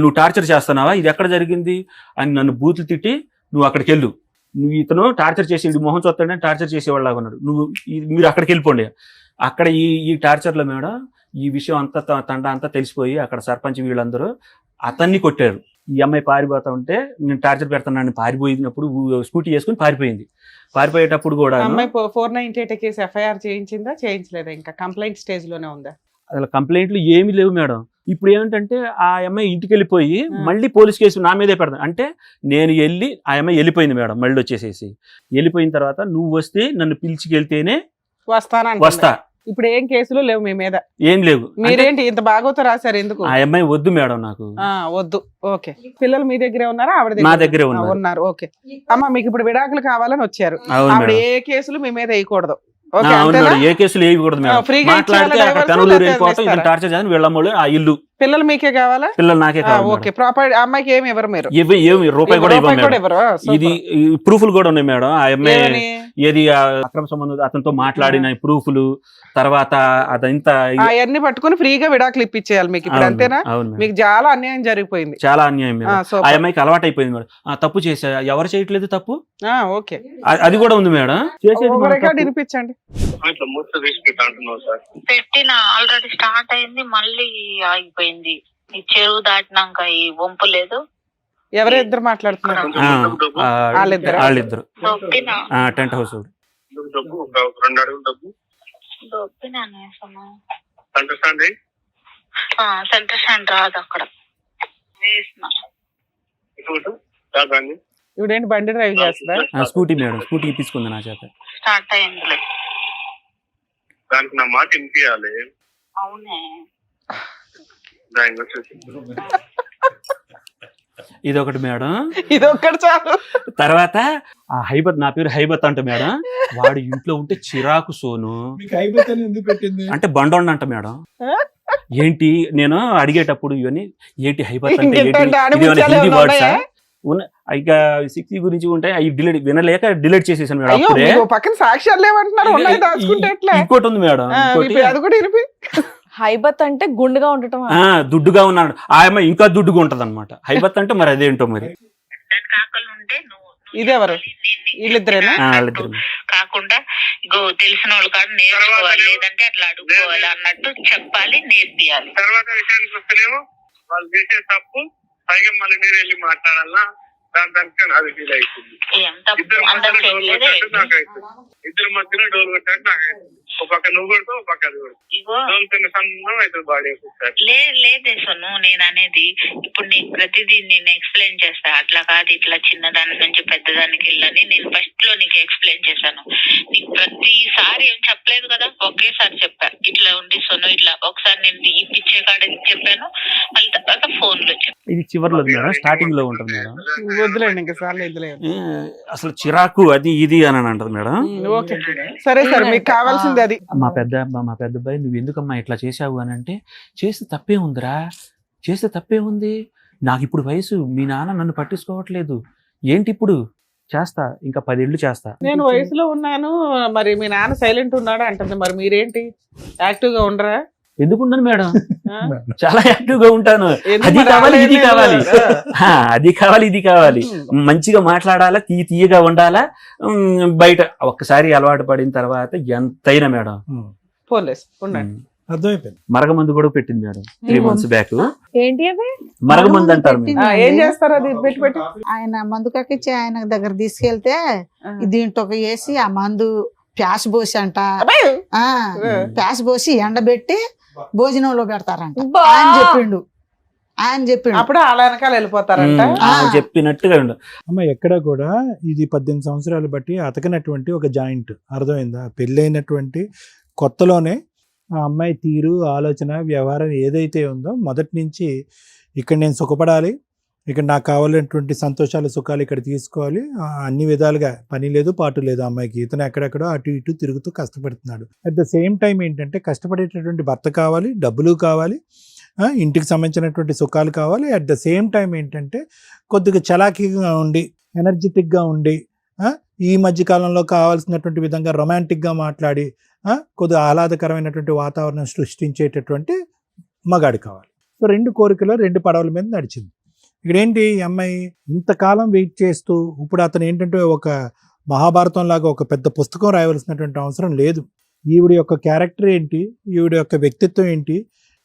Speaker 3: నువ్వు టార్చర్ చేస్తున్నావా, ఇది ఎక్కడ జరిగింది అని నన్ను బూతులు తిట్టి నువ్వు అక్కడికి వెళ్ళు, నువ్వు ఇతను టార్చర్ చేసి మొహం చూస్తాడని టార్చర్ చేసేవాళ్ళగా ఉన్నాడు, మీరు అక్కడికి వెళ్ళిపోండి. అక్కడ ఈ టార్చర్లో మేడం ఈ విషయం అంతా తండ అంతా తెలిసిపోయి అక్కడ సర్పంచ్ వీళ్ళందరూ అతన్ని కొట్టారు. ఈ అమ్మాయి పారిపోతా ఉంటే నేను టార్చర్ పెడతానని పారిపోయినప్పుడు స్కూటీ వేసుకుని పారిపోయింది. పారిపోయేటప్పుడు కూడా
Speaker 2: అమ్మాయి 498 కేసు ఎఫ్ఐఆర్ చేయించిందా, చేయించలేదా? ఇంకా కంప్లైంట్ స్టేజ్ లోనే ఉందా?
Speaker 3: అసలు కంప్లైంట్లు ఏమీ లేవు మేడం. ఇప్పుడు ఏమిటంటే ఆ అమ్మాయి ఇంటికి వెళ్ళిపోయి మళ్ళీ పోలీస్ కేసు నా మీదే పెడతాను అంటే నేను వెళ్ళి ఆ అమ్మాయి వెళ్ళిపోయింది మేడం. మళ్ళీ వచ్చేసేసి వెళ్ళిపోయిన తర్వాత నువ్వు వస్తే నన్ను పిలిచికెళ్తేనే వస్తా.
Speaker 2: ఇప్పుడు ఏం కేసులు లేవు మీ మీద?
Speaker 3: ఏం లేవు.
Speaker 2: మీరేంటి ఇంత బాగోతో రాశారు ఎందుకు?
Speaker 3: ఆ అమ్మాయి వద్దు మేడం నాకు.
Speaker 2: వద్దు. ఓకే. పిల్లలు మీ దగ్గరే ఉన్నారా, ఆవిడ
Speaker 3: నా దగ్గరే
Speaker 2: ఉన్నారు? ఓకే అమ్మ, మీకు ఇప్పుడు విడాకులు కావాలని వచ్చారు.
Speaker 3: అవును
Speaker 2: ఆవిడ
Speaker 3: మేడం.
Speaker 2: ఏ కేసులు మీ మీద వేయకూడదు.
Speaker 3: అవును మేడం, ఏ కేసులు వేయకూడదు మేడం. మాట్లాడితే అక్కడ పెనమలూరు వెళ్ళిపోవటం, ఇది టార్చర్ చేయాలని వీళ్ళమ్మోళ్ళు ఆ ఇల్లు.
Speaker 2: పిల్లలు మీకే కావాలా?
Speaker 3: పిల్లలు నాకే కావాలి.
Speaker 2: ఓకే. ప్రాపర్టీ అమ్మాయికి ఏమి ఇవ్వరు మీరు?
Speaker 3: ఏమి రూపాయి కూడా ఇవ్వరు. ఇది ప్రూఫ్లు కూడా ఉన్నాయి మేడం. ఆ అమ్మాయి ఏది అక్రమ సంబంధం అతనితో మాట్లాడిన ప్రూఫ్లు, తర్వాత అదంతా
Speaker 2: అవన్నీ పట్టుకుని ఫ్రీగా విడాకులు ఇప్పించేయాలి మీకు ఇప్పుడు, అంతేనా? మీకు చాలా అన్యాయం జరిగిపోయింది.
Speaker 3: చాలా అన్యాయం. ఆ అమ్మాయికి అలవాటు అయిపోయింది మేడం. తప్పు చేసా, ఎవరు చేయట్లేదు తప్పు.
Speaker 2: ఓకే,
Speaker 3: అది కూడా ఉంది మేడం.
Speaker 2: రికార్డు వినిపించండి.
Speaker 4: పెట్టిన ఆల్రెడీ స్టార్ట్ అయింది, మళ్ళీ ఆగిపోయింది. ఈ చెరువు దాటినాక ఈ వంపు లేదు.
Speaker 2: ఎవరిద్దరు మాట్లాడుతున్నారు?
Speaker 3: వాళ్ళిద్దరు టెంట్ హౌస్.
Speaker 4: సెంటర్ స్టాండ్ రాదు అక్కడ.
Speaker 2: ఇప్పుడేంటి బండి డ్రైవ్ చేస్తుందా?
Speaker 3: స్కూటీ మేడం, స్కూటీ ఇప్పించుకుంది నా చేత.
Speaker 4: స్టార్ట్ అయింది.
Speaker 7: దానికి నా మాట వినిపించాలి.
Speaker 4: అవునే.
Speaker 3: ఇదొకటి మేడం,
Speaker 2: ఇదొక్కటి చాలు.
Speaker 3: తర్వాత ఆ హైబత్, నా పేరు హైబత్ అంట మేడం. వాడు ఇంట్లో ఉంటే చిరాకు సోను అంటే బండోండి అంట మేడం. ఏంటి నేను అడిగేటప్పుడు ఇవన్నీ ఏంటి హైబత్ అంటే హిందీ వర్డ్సా ఇక 60 గురించి ఉంటాయి అవి వినలేక డిలీట్ చేసేసాను మేడం. అప్పుడే
Speaker 2: పక్కన సాక్ష్యాలు లేవంటున్నారు.
Speaker 3: ఇంకోటి ఉంది మేడం,
Speaker 2: అది కూడా
Speaker 6: హైబత్ అంటే గుండుగా ఉండటం.
Speaker 3: దుడ్డుగా ఉన్నాడు, ఆయమ్మ ఇంకా దుడ్డుగా ఉంటది అనమాట. హైబత్ అంటే మరి అదేంటో మరి.
Speaker 4: దానికి ఆకలి ఉంటే నువ్వు
Speaker 2: ఇదెవరు? వీళ్ళిద్దరేనా?
Speaker 3: వాళ్ళిద్దరు
Speaker 4: కాకుండా ఇగో తెలిసిన వాళ్ళు కాదు నేర్చుకోవాలి, లేదంటే అట్లా అడుక్కోవాలి అన్నట్టు చెప్పాలి, నేర్పియాలి.
Speaker 7: తర్వాత విషయానికి వస్తేనేమో వాళ్ళు చేసే తప్పు పైగా మళ్ళీ నేను వెళ్ళి మాట్లాడాలా, దానికి అది ఫీల్ అవుతుంది.
Speaker 4: ఏం తప్పు అందరు చేయలేదే.
Speaker 7: ఇద్దరు మధ్యలో డోలు కొట్టాడు నాకు అవుతుంది. ఒక పక్క నువ్వు కొడతావు, ఒక పక్క అది కొడతావు.
Speaker 4: ఇగో
Speaker 7: డోలు కన్నా సన్నం అవుతుంది బాడీ ఒకసారి.
Speaker 4: లేదే సొను, నేను అనేది ఇప్పుడు నీకు ప్రతిదీ నేను ఎక్స్ప్లెయిన్ చేస్తా. అట్లా కాదు, ఇట్లా చిన్నదాని నుంచి పెద్దదానికి వెళ్ళని నేను ఫస్ట్ లో నీకు ఎక్స్ప్లెయిన్ చేశాను. నీకు ప్రతిసారి ఏం చెప్పలేదు కదా, ఒకేసారి చెప్పా. ఇట్లా ఉంది సొను, ఇట్లా ఒకసారి నేను ఈ పిచ్చే కాడ చెప్పాను, మళ్ళీ తర్వాత ఫోన్ లో చెప్పాను.
Speaker 3: ఇది చివర్లో ఉంది మేడం, స్టార్టింగ్ లో ఉంటుంది మేడం.
Speaker 2: వద్దులేండి, ఇంకా సార్లు వద్దులేదు.
Speaker 3: అసలు చిరాకు అది ఇది అని అంటది మేడం.
Speaker 2: ఓకే సరే సార్, మీకు కావాల్సింది అది.
Speaker 3: మా పెద్ద అబ్బాయి నువ్వు ఎందుకమ్మా ఇట్లా చేసావు అని అంటే, చేస్తే తప్పే ఉందిరా, చేస్తే తప్పే ఉంది, నాకు ఇప్పుడు వయసు, మీ నాన్న నన్ను పట్టించుకోవట్లేదు, ఏంటి ఇప్పుడు చేస్తా, ఇంకా 10 ఏళ్ళు చేస్తా.
Speaker 2: నేను వయసులో ఉన్నాను, మరి మీ నాన్న సైలెంట్ ఉన్నాడా అంటుంది. మరి మీరేంటి యాక్టివ్ గా ఉండరా?
Speaker 3: ఎందుకుంటాను మేడం,
Speaker 2: ఆ?
Speaker 3: చాలా యాక్టివ్ గా ఉంటాను.
Speaker 2: ఎందుకు
Speaker 3: అది
Speaker 2: మరి
Speaker 3: కావాలి, ఇది
Speaker 2: ఆడలేదు?
Speaker 3: కావాలి, అది కావాలి, ఇది కావాలి, మంచిగా మాట్లాడాలా, తీయగా ఉండాలా. బయట ఒక్కసారి అలవాటు పడిన తర్వాత ఎంతైనా మేడం.
Speaker 2: పోలేస్ ఉండండి.
Speaker 5: అర్థమైపోయింది.
Speaker 3: మరగమందు కూడా పెట్టింది మేడం 3 months బ్యాక్.
Speaker 6: ఏంటి అవి?
Speaker 3: మరగమందు అంటారు మేడం.
Speaker 2: ఏం చేస్తారు అది పెట్టి పెట్టి?
Speaker 1: ఆయన మందు కక్కిచ్చి ఆయన దగ్గర తీసుకెళ్తే దీంట్లో వేసి ఆ మందు ప్యాస్ పోసి అంట, ప్యాస్ పోసి ఎండబెట్టి భోజనంలో పెడతారంట. ఆయన చెప్పిండు
Speaker 2: అప్పుడు వాళ్ళ వెనకాల వెళ్ళిపోతారంట.
Speaker 3: చెప్పినట్టుగా ఉండు.
Speaker 5: అమ్మ ఎక్కడ కూడా ఇది 18 సంవత్సరాలు బట్టి అతకనటువంటి ఒక జాయింట్. అర్థమైందా? పెళ్ళైనటువంటి కొత్తలోనే ఆ అమ్మాయి తీరు, ఆలోచన, వ్యవహారం ఏదైతే ఉందో మొదటి నుంచి ఇక్కడ నేను సుఖపడాలి, ఇక్కడ నాకు కావాలన్నటువంటి సంతోషాలు, సుఖాలు ఇక్కడ తీసుకోవాలి, అన్ని విధాలుగా పని లేదు, పాటు లేదు అమ్మాయికి. ఇతను ఎక్కడెక్కడో అటు ఇటు తిరుగుతూ కష్టపడుతున్నాడు. అట్ ద సేమ్ టైం ఏంటంటే కష్టపడేటటువంటి భర్త కావాలి, డబ్బులు కావాలి, ఇంటికి సంబంధించినటువంటి సుఖాలు కావాలి. అట్ ద సేమ్ టైం ఏంటంటే కొద్దిగా చలాకీగా ఉండి, ఎనర్జెటిక్గా ఉండి, ఈ మధ్య కాలంలో కావాల్సినటువంటి విధంగా రొమాంటిక్గా మాట్లాడి, కొద్దిగా ఆహ్లాదకరమైనటువంటి వాతావరణం సృష్టించేటటువంటి మగాడు కావాలి. సో 2 కోరికలు 2 పడవల మీద నడిచింది. ఇక్కడ ఏంటి, ఈ అమ్మాయి ఇంతకాలం వెయిట్ చేస్తూ ఇప్పుడు అతను ఏంటంటే ఒక మహాభారతం లాగా ఒక పెద్ద పుస్తకం రాయవలసినటువంటి అవసరం లేదు. ఈవిడ యొక్క క్యారెక్టర్ ఏంటి, ఈవిడ యొక్క వ్యక్తిత్వం ఏంటి,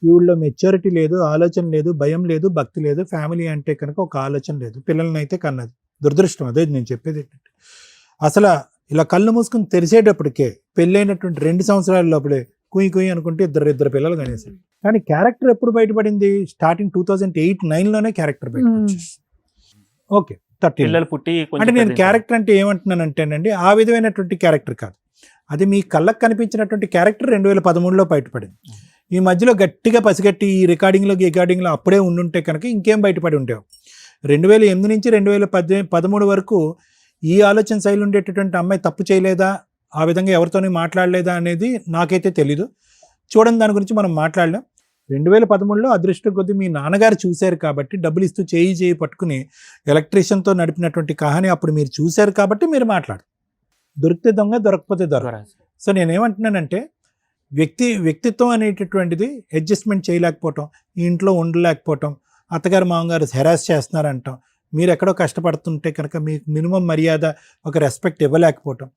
Speaker 5: ఈవిడలో మెచ్యూరిటీ లేదు, ఆలోచన లేదు, భయం లేదు, భక్తి లేదు, ఫ్యామిలీ అంటే కనుక ఒక ఆలోచన లేదు, పిల్లల్ని అయితే కన్నది. దురదృష్టం. అదే నేను చెప్పేది ఏంటంటే అసలు ఇలా కళ్ళు మూసుకుని తెరిచేటప్పటికే పెళ్ళైనటువంటి 2 సంవత్సరాల లోపలే కుయ్యి అనుకుంటే ఇద్దరు పిల్లలు కనేసారు. కానీ క్యారెక్టర్ ఎప్పుడు బయటపడింది? స్టార్టింగ్ 2008-9లోనే క్యారెక్టర్ బయటపడింది. ఓకే, 13
Speaker 3: పిల్లలు పుట్టి
Speaker 5: అంటే నేను క్యారెక్టర్ అంటే ఏమంటున్నానంటేనండి, ఆ విధమైనటువంటి క్యారెక్టర్ కాదు, అది మీ కళ్ళకు కనిపించినటువంటి క్యారెక్టర్ 2013లో బయటపడింది. ఈ మధ్యలో గట్టిగా పసిగట్టి ఈ రికార్డింగ్లో అప్పుడే ఉండుంటే కనుక ఇంకేం బయటపడి ఉండేవి. 2008 నుంచి 2013 వరకు ఈ ఆలోచన శైలి ఉండేటటువంటి అమ్మాయి తప్పు చేయలేదా, ఆ విధంగా ఎవరితోని మాట్లాడలేదా అనేది నాకైతే తెలీదు. చూడండి, దాని గురించి మనం మాట్లాడలేం. 2013లో అదృష్టం కొద్దీ మీ నాన్నగారు చూశారు కాబట్టి, డబ్బులు ఇస్తూ చేయి పట్టుకుని ఎలక్ట్రీషియన్తో నడిపినటువంటి కహాని అప్పుడు మీరు చూశారు కాబట్టి మీరు మాట్లాడు. దొరికితే దొంగ, దొరకకపోతే దొరక. సో నేనేమంటున్నానంటే వ్యక్తిత్వం అనేటటువంటిది అడ్జస్ట్మెంట్ చేయలేకపోవటం, ఈ ఇంట్లో ఉండలేకపోవటం, అత్తగారు మామగారు హెరాస్ చేస్తున్నారంటాం, మీరు ఎక్కడో కష్టపడుతుంటే కనుక మీకు మినిమం మర్యాద, ఒక రెస్పెక్ట్ ఇవ్వలేకపోవటం,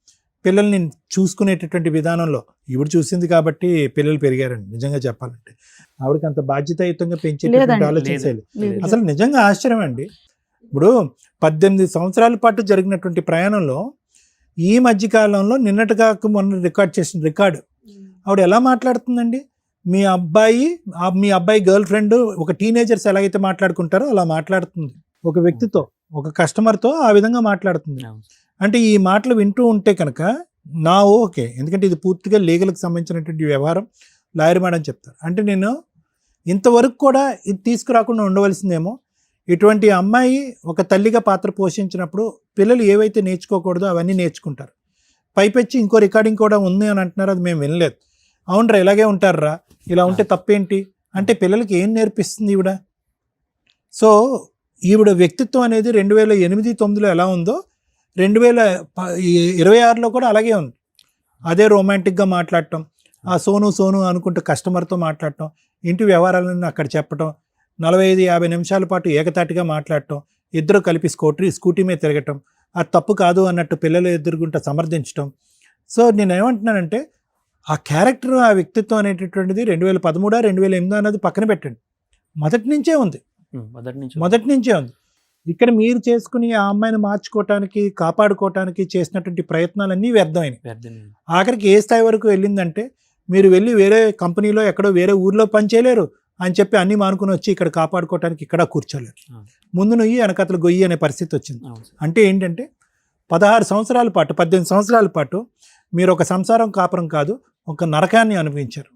Speaker 5: పిల్లల్ని చూసుకునేటటువంటి విధానంలో ఈవిడ చూసింది కాబట్టి పిల్లలు పెరిగారండి. నిజంగా చెప్పాలంటే ఆవిడకి అంత బాధ్యతాయుతంగా పెంచేటటువంటి ఆలోచన శైలి అసలు నిజంగా ఆశ్చర్యం అండి. ఇప్పుడు 18 సంవత్సరాల పాటు జరిగినటువంటి ప్రయాణంలో ఈ మధ్యకాలంలో నిన్నటిగా మొన్న రికార్డ్ చేసిన రికార్డు ఆవిడ ఎలా మాట్లాడుతుందండి? మీ అబ్బాయి గర్ల్ ఫ్రెండ్, ఒక టీనేజర్స్ ఎలాగైతే మాట్లాడుకుంటారో అలా మాట్లాడుతుంది. ఒక వ్యక్తితో, ఒక కస్టమర్తో ఆ విధంగా మాట్లాడుతుంది. అంటే ఈ మాటలు వింటూ ఉంటే కనుక నా ఓకే, ఎందుకంటే ఇది పూర్తిగా లీగల్కి సంబంధించినటువంటి వ్యవహారం, లాయర్ మేడం చెప్తారు. అంటే నేను ఇంతవరకు కూడా ఇది తీసుకురాకుండా ఉండవలసిందేమో. ఇటువంటి అమ్మాయి ఒక తల్లిగా పాత్ర పోషించినప్పుడు పిల్లలు ఏవైతే నేర్చుకోకూడదో అవన్నీ నేర్చుకుంటారు. పైపెచ్చి ఇంకో రికార్డింగ్ కూడా ఉంది అని అంటున్నారు, అది మేము వినలేదు. అవునరా, ఇలాగే ఉంటారా, ఇలా ఉంటే తప్పేంటి అంటే పిల్లలకి ఏం నేర్పిస్తుంది ఈవిడ? సో ఈవిడ వ్యక్తిత్వం అనేది 2008-9లో ఎలా ఉందో 2026లో కూడా అలాగే ఉంది. అదే రొమాంటిక్గా మాట్లాడటం, ఆ సోను అనుకుంటూ కస్టమర్తో మాట్లాడటం, ఇంటి వ్యవహారాలను అక్కడ చెప్పటం, 45-50 నిమిషాల పాటు ఏకతాటిగా మాట్లాడటం, ఇద్దరు కలిపి స్కూటీ మీద తిరగటం, అది తప్పు కాదు అన్నట్టు పిల్లలు ఎదురుగుంట సమర్థించటం. సో నేను ఏమంటున్నానంటే ఆ క్యారెక్టర్, ఆ వ్యక్తిత్వం అనేటటువంటిది 2013 2008 అన్నది పక్కన పెట్టండి, మొదటి నుంచే ఉంది. మొదటి నుంచే ఉంది. ఇక్కడ మీరు చేసుకుని ఆ అమ్మాయిని మార్చుకోవటానికి, కాపాడుకోవటానికి చేసినటువంటి ప్రయత్నాలన్నీ వ్యర్థమైనవి. ఆఖరికి ఏ స్థాయి వరకు వెళ్ళిందంటే, మీరు వెళ్ళి వేరే కంపెనీలో ఎక్కడో వేరే ఊర్లో పనిచేయలేరు అని చెప్పి అన్నీ మానుకుని వచ్చి ఇక్కడ కాపాడుకోవటానికి ఇక్కడ కూర్చోలేరు. ముందు నుయ్యి వెనకతలు గొయ్యి అనే పరిస్థితి వచ్చింది. అంటే ఏంటంటే 16 సంవత్సరాల పాటు 18 సంవత్సరాల పాటు మీరు ఒక సంసారం కాపురం కాదు, ఒక నరకాన్ని అనుభవించారు.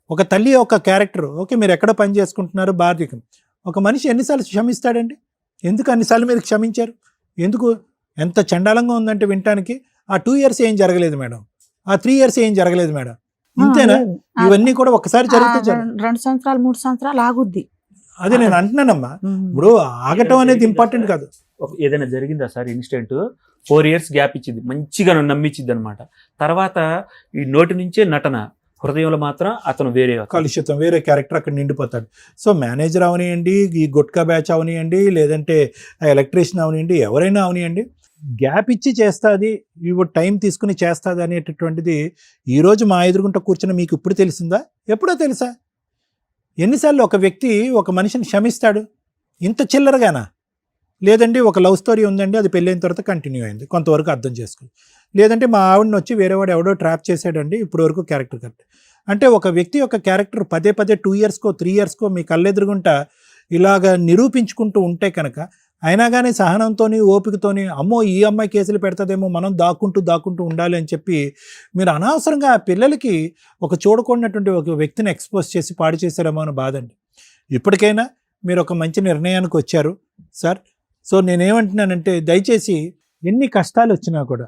Speaker 5: ఒక తల్లి ఒక క్యారెక్టర్, ఓకే మీరు ఎక్కడ పని చేసుకుంటున్నారు బాధ్యకం, ఒక మనిషి ఎన్నిసార్లు క్షమిస్తాడండి? ఎందుకు అన్నిసార్లు మీరు క్షమించారు? ఎందుకు? ఎంత చండాలంగా ఉందంటే వినటానికి. ఆ 2 years ఏం జరగలేదు మేడం, ఆ 3 years ఏం జరగలేదు మేడం, ఇంతేనా? ఇవన్నీ కూడా ఒకసారి జరిగితే
Speaker 1: 2 సంవత్సరాలు 3 సంవత్సరాలు ఆగుద్ది.
Speaker 5: అదే నేను అంటున్నానమ్మా, ఇప్పుడు ఆగటం అనేది ఇంపార్టెంట్ కాదు.
Speaker 3: ఏదైనా జరిగిందా సార్ ఇన్సిడెంట్? 4 years గ్యాప్ ఇచ్చింది, మంచిగా నమ్మించింది అనమాట. తర్వాత ఈ నోటి నుంచే నటన, హృదయంలో మాత్రం అతను వేరే
Speaker 5: కలుషితం, వేరే క్యారెక్టర్ అక్కడ నిండిపోతాడు. సో మేనేజర్ అవనియండి, ఈ గుట్కా బ్యాచ్ అవనియండి, లేదంటే ఎలక్ట్రీషియన్ అవనియండి, ఎవరైనా అవనియండి, గ్యాప్ ఇచ్చి చేస్తుంది, ఇవి టైం తీసుకుని చేస్తుంది అనేటటువంటిది ఈరోజు మా ఎదురుగుంట కూర్చున్న మీకు ఇప్పుడు తెలిసిందా? ఎప్పుడో తెలుసా? ఎన్నిసార్లు ఒక వ్యక్తి ఒక మనిషిని క్షమిస్తాడు? ఇంత చిల్లరగానా? లేదండి ఒక లవ్ స్టోరీ ఉందండి, అది పెళ్ళైన తర్వాత కంటిన్యూ అయింది, కొంతవరకు అర్థం చేసుకుని. లేదంటే మా ఆవిడని వచ్చి వేరేవాడు ఎవడో ట్రాప్ చేశాడండి, ఇప్పుడు వరకు క్యారెక్టర్ కరెక్ట్. అంటే ఒక వ్యక్తి యొక్క క్యారెక్టర్ పదే 2 yearsకో 3 yearsకో మీ కళ్ళెదురుగుంటా ఇలాగ నిరూపించుకుంటూ ఉంటే కనుక, అయినా కానీ సహనంతోని ఓపికతోని అమ్మో ఈ అమ్మాయి కేసులు పెడతాదేమో మనం దాక్కుంటూ ఉండాలి అని చెప్పి మీరు అనవసరంగా ఆ పిల్లలకి ఒక చూడకూడనటువంటి ఒక వ్యక్తిని ఎక్స్పోజ్ చేసి పాడు చేశారేమో అని బాధండి. ఇప్పటికైనా మీరు ఒక మంచి నిర్ణయానికి వచ్చారు సార్. సో నేనేమంటున్నానంటే దయచేసి ఎన్ని కష్టాలు వచ్చినా కూడా,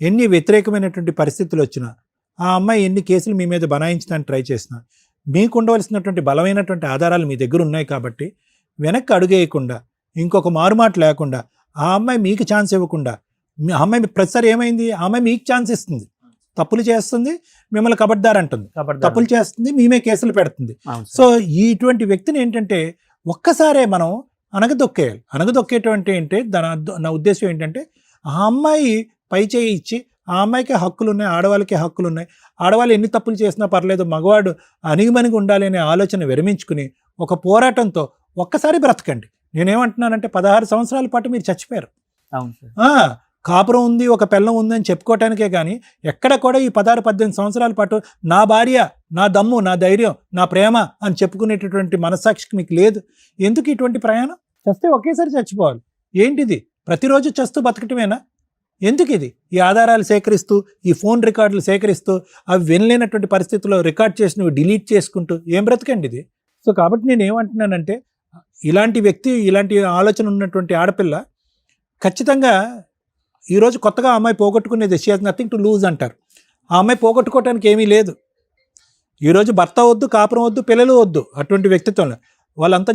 Speaker 5: ఎన్ని వ్యతిరేకమైనటువంటి పరిస్థితులు వచ్చినా, ఆ అమ్మాయి ఎన్ని కేసులు మీ మీద బనాయించడానికి ట్రై చేసినా, మీకు ఉండవలసినటువంటి బలమైనటువంటి ఆధారాలు మీ దగ్గర ఉన్నాయి కాబట్టి వెనక్కి అడుగేయకుండా, ఇంకొక మారుమాట లేకుండా, ఆ అమ్మాయి మీకు ఛాన్స్ ఇవ్వకుండా, మీ అమ్మాయి ప్రతిసారి ఏమైంది, ఆ అమ్మాయి మీకు ఛాన్స్ ఇస్తుంది, తప్పులు చేస్తుంది, మిమ్మల్ని కబడ్దారంటుంది, తప్పులు చేస్తుంది, మేమే కేసులు పెడుతుంది. సో ఇటువంటి వ్యక్తిని ఏంటంటే ఒక్కసారే మనం అనగదొక్కేయాలి. అనగదొక్కేటువంటి అంటే నా ఉద్దేశం ఏంటంటే, ఆ అమ్మాయి పై చేయి ఇచ్చి, ఆ అమ్మాయికి హక్కులు ఉన్నాయి, ఆడవాళ్ళకి హక్కులు ఉన్నాయి, ఆడవాళ్ళు ఎన్ని తప్పులు చేసినా పర్లేదు, మగవాడు అణిగిమణిగి ఉండాలి అనే ఆలోచన విరమించుకుని ఒక పోరాటంతో ఒక్కసారి బ్రతకండి. నేనేమంటున్నానంటే 16 సంవత్సరాల పాటు మీరు చచ్చిపోయారు. కాపురం ఉంది, ఒక పిల్లం ఉంది అని చెప్పుకోవటానికే కానీ ఎక్కడ కూడా ఈ 16-18 సంవత్సరాల పాటు నా భార్య, నా దమ్ము, నా ధైర్యం, నా ప్రేమ అని చెప్పుకునేటటువంటి మనస్సాక్షికి మీకు లేదు. ఎందుకు ఇటువంటి ప్రయాణం? చస్తే ఒకేసారి చచ్చిపోవాలి. ఏంటిది ప్రతిరోజు చస్తూ బతకటమేనా? ఎందుకు ఇది? ఈ ఆధారాలు సేకరిస్తూ, ఈ ఫోన్ రికార్డులు సేకరిస్తూ, అవి వినలేనటువంటి పరిస్థితుల్లో రికార్డ్ చేసినవి డిలీట్ చేసుకుంటూ ఏం బ్రతకండి ఇది? సో కాబట్టి నేను ఏమంటున్నానంటే, ఇలాంటి వ్యక్తి, ఇలాంటి ఆలోచన ఉన్నటువంటి ఆడపిల్ల ఖచ్చితంగా ఈరోజు కొత్తగా అమ్మాయి పోగొట్టుకునేది she has nothing to lose అంటారు. ఆ అమ్మాయి పోగొట్టుకోవటానికి ఏమీ లేదు. ఈరోజు భర్త వద్దు, కాపురం వద్దు, పిల్లలు వద్దు, అటువంటి వ్యక్తిత్వంలో వాళ్ళంతా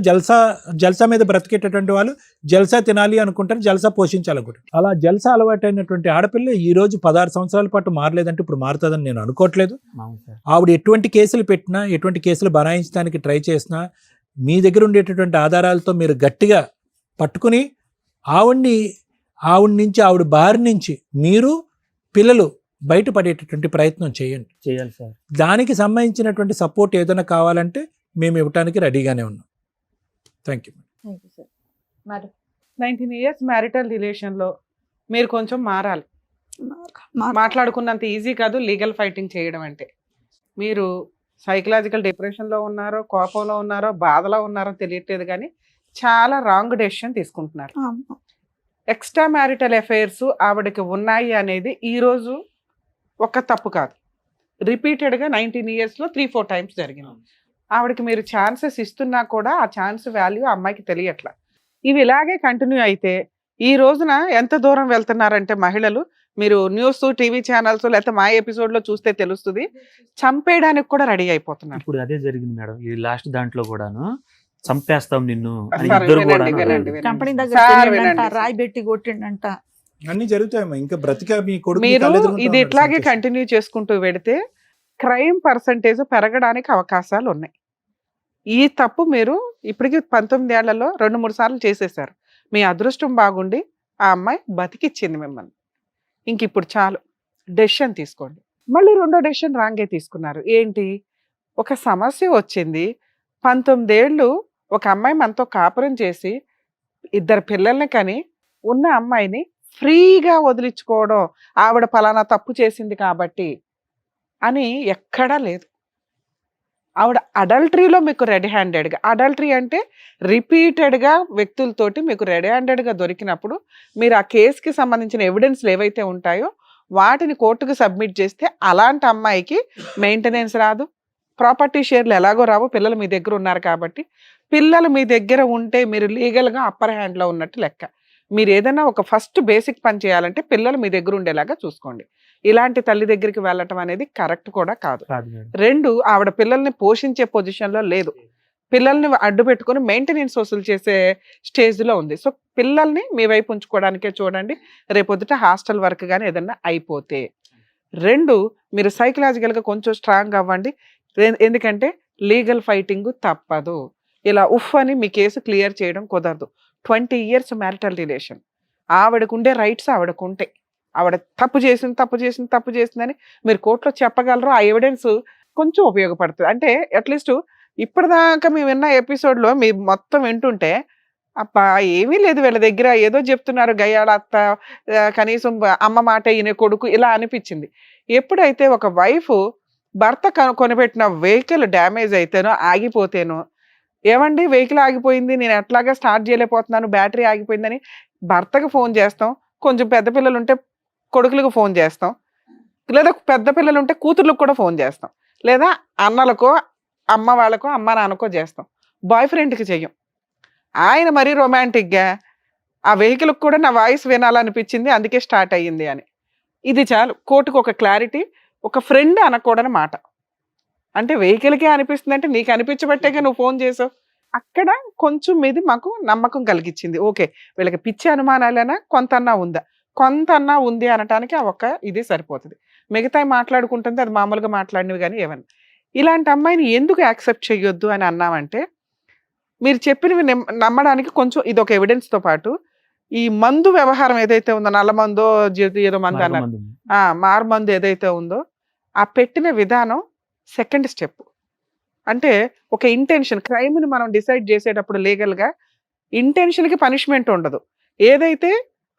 Speaker 5: జల్సా మీద బ్రతికేటటువంటి వాళ్ళు, జల్సా తినాలి అనుకుంటారు, జల్సా పోషించాలనుకుంటారు. అలా జల్సా అలవాటైనటువంటి ఆడపిల్ల ఈరోజు 16 సంవత్సరాల పాటు మారలేదంటే ఇప్పుడు మారుతుందని నేను అనుకోవట్లేదు. ఆవిడ ఎటువంటి కేసులు పెట్టినా, ఎటువంటి కేసులు బనాయించడానికి ట్రై చేసినా, మీ దగ్గర ఉండేటటువంటి ఆధారాలతో మీరు గట్టిగా పట్టుకుని ఆవిడ నుంచి, ఆవిడ బారి నుంచి మీరు పిల్లలు బయటపడేటటువంటి ప్రయత్నం చేయాలి సార్. దానికి సంబంధించినటువంటి సపోర్ట్ ఏదైనా కావాలంటే మేము ఇవ్వటానికి రెడీగానే ఉన్నాం. Thank you
Speaker 6: sir. Madam,
Speaker 2: 19 years marital రిలేషన్లో మీరు కొంచెం మారాలి. మాట్లాడుకున్నంత ఈజీ కాదు లీగల్ ఫైటింగ్ చేయడం అంటే. మీరు సైకలాజికల్ డిప్రెషన్లో ఉన్నారో, కోపంలో ఉన్నారో, బాధలో ఉన్నారో తెలియట్లేదు, కానీ చాలా రాంగ్ డెసిషన్ తీసుకుంటున్నారు. ఎక్స్ట్రా మ్యారిటల్ అఫైర్స్ ఆవిడకి ఉన్నాయి అనేది ఈరోజు ఒక తప్పు కాదు, రిపీటెడ్గా 19 yearsలో 3-4 times జరిగింది. ఆవిడకి మీరు ఛాన్సెస్ ఇస్తున్నా కూడా ఆ ఛాన్స్ వాల్యూ అమ్మాయికి తెలియట్లా. ఇవి ఇలాగే కంటిన్యూ అయితే ఈ రోజున ఎంత దూరం వెళ్తున్నారంటే మహిళలు, మీరు న్యూస్, టీవీ ఛానల్స్, లేకపోతే మా ఎపిసోడ్లో చూస్తే తెలుస్తుంది, చంపేయడానికి కూడా రెడీ అయిపోతున్నారు.
Speaker 3: ఇప్పుడు అదే జరిగింది మేడం, ఈ లాస్ట్ దాంట్లో కూడాను చంపేస్తాం నిన్ను అని
Speaker 2: సార్,
Speaker 3: ఇద్దరు కూడా
Speaker 2: వినండి.
Speaker 1: కంపెనీ
Speaker 2: సార్,
Speaker 1: దగ్గర
Speaker 2: వినండి.
Speaker 1: రాయి పెట్టి కొట్టిండంట.
Speaker 5: అన్ని జరుగుతాయమ్మా. ఇంకా బ్రతిక మీ కొడుకు
Speaker 2: మీరు ఇది ఇట్లాగే కంటిన్యూ చేసుకుంటూ పెడితే క్రైమ్ పర్సంటేజ్ పెరగడానికి అవకాశాలు ఉన్నాయి. ఈ తప్పు మీరు ఇప్పటికి 19 ఏళ్లలో 2-3 సార్లు చేసేశారు. మీ అదృష్టం బాగుండి ఆ అమ్మాయి బతికిచ్చింది మిమ్మల్ని. ఇంక ఇప్పుడు చాలు, డెసిషన్ తీసుకోండి. మళ్ళీ రెండో డెసిషన్ రాంగే తీసుకున్నారు. ఏంటి, ఒక సమస్య వచ్చింది, 19 ఏళ్ళు ఒక అమ్మాయి మనతో కాపురం చేసి 2 పిల్లల్ని కని ఉన్న అమ్మాయిని ఫ్రీగా వదిలించుకోవడం, ఆవిడ పలానా తప్పు చేసింది కాబట్టి అని ఎక్కడా లేదు. ఆవిడ అడల్టరీలో మీకు రెడీ హ్యాండెడ్గా, అడల్టరీ అంటే రిపీటెడ్గా వ్యక్తులతోటి మీకు రెడీ హ్యాండెడ్గా దొరికినప్పుడు మీరు ఆ కేసుకి సంబంధించిన ఎవిడెన్స్లు ఏవైతే ఉంటాయో వాటిని కోర్టుకు సబ్మిట్ చేస్తే అలాంటి అమ్మాయికి మెయింటెనెన్స్ రాదు, ప్రాపర్టీ షేర్లు ఎలాగో రావు, పిల్లలు మీ దగ్గర ఉన్నారు కాబట్టి. పిల్లలు మీ దగ్గర ఉంటే మీరు లీగల్గా అప్పర్ హ్యాండ్లో ఉన్నట్టు లెక్క. మీరు ఏదైనా ఒక ఫస్ట్ బేసిక్ పని చేయాలంటే పిల్లలు మీ దగ్గర ఉండేలాగా చూసుకోండి. ఇలాంటి తల్లి దగ్గరికి వెళ్ళటం అనేది కరెక్ట్ కూడా కాదు. 2, ఆవిడ పిల్లల్ని పోషించే పొజిషన్లో లేదు, పిల్లల్ని అడ్డు పెట్టుకొని మెయింటెనెన్స్ వసూలు చేసే స్టేజ్లో ఉంది. సో పిల్లల్ని మీ వైపు ఉంచుకోవడానికే చూడండి. రేపొద్దుట హాస్టల్ వర్క్ కానీ ఏదన్నా అయిపోతే. 2, మీరు సైకలాజికల్గా కొంచెం స్ట్రాంగ్ అవ్వండి. ఎందుకంటే లీగల్ ఫైటింగ్ తప్పదు. ఇలా ఉఫ్ అని మీ కేసు క్లియర్ చేయడం కుదరదు. 20 years మ్యారిటల్ రిలేషన్, ఆవిడకు ఉండే రైట్స్ ఆవిడకు ఉంటాయి. ఆవిడ తప్పు చేసిందని మీరు కోర్టులో చెప్పగలరు. ఆ ఎవిడెన్స్ కొంచెం ఉపయోగపడుతుంది. అంటే అట్లీస్ట్ ఇప్పటిదాకా మేము విన్న ఎపిసోడ్లో మీరు మొత్తం వింటుంటే అబ్బా ఏమీ లేదు వీళ్ళ దగ్గర, ఏదో చెప్తున్నారు గయ్యాళ అత్త, కనీసం అమ్మ మాట ఈయన కొడుకు, ఇలా అనిపించింది. ఎప్పుడైతే ఒక వైఫ్ భర్త కొనిపెట్టిన వెహికల్ డ్యామేజ్ అయితేనో ఆగిపోతేనో, ఏమండి వెహికల్ ఆగిపోయింది, నేను ఎట్లాగా స్టార్ట్ చేయలేకపోతున్నాను, బ్యాటరీ ఆగిపోయిందని భర్తకు ఫోన్ చేస్తాం. కొంచెం పెద్ద పిల్లలు ఉంటే కొడుకులకు ఫోన్ చేస్తాం, లేదా పెద్ద పిల్లలు ఉంటే కూతుర్లకు కూడా ఫోన్ చేస్తాం, లేదా అన్నలకో అమ్మ వాళ్ళకో అమ్మ నాన్నకో చేస్తాం. బాయ్ ఫ్రెండ్కి చెయ్యం. ఆయన మరీ రొమాంటిక్గా ఆ వెహికల్కి కూడా నా వాయిస్ వినాలనిపించింది అందుకే స్టార్ట్ అయ్యింది అని. ఇది చాలు కోర్టుకు ఒక క్లారిటీ. ఒక ఫ్రెండ్ అనకూడని మాట. అంటే వెహికల్కే అనిపిస్తుంది అంటే నీకు అనిపించబట్టేగా నువ్వు ఫోన్ చేసావు. అక్కడ కొంచెం మీది మాకు నమ్మకం కలిగించింది. ఓకే, వీళ్ళకి పిచ్చి అనుమానాలైనా కొంతన్నా ఉందా, కొంతన్నా ఉంది అనటానికి ఆ ఒక్క ఇది సరిపోతుంది. మిగతాయి మాట్లాడుకుంటుంది, అది మామూలుగా మాట్లాడినవి కానీ ఏమన్నా. ఇలాంటి అమ్మాయిని ఎందుకు యాక్సెప్ట్ చేయొద్దు అని అన్నామంటే, మీరు చెప్పినవి నమ్మడానికి కొంచెం ఇది ఒక ఎవిడెన్స్తో పాటు ఈ మందు వ్యవహారం ఏదైతే ఉందో, నల్ల మందో ఏదో మందు అన్నారు, మారు మందు ఏదైతే ఉందో, ఆ పెట్టిన విధానం సెకండ్ స్టెప్. అంటే ఒక ఇంటెన్షన్, క్రైమ్ని మనం డిసైడ్ చేసేటప్పుడు లీగల్గా ఇంటెన్షన్కి పనిష్మెంట్ ఉండదు. ఏదైతే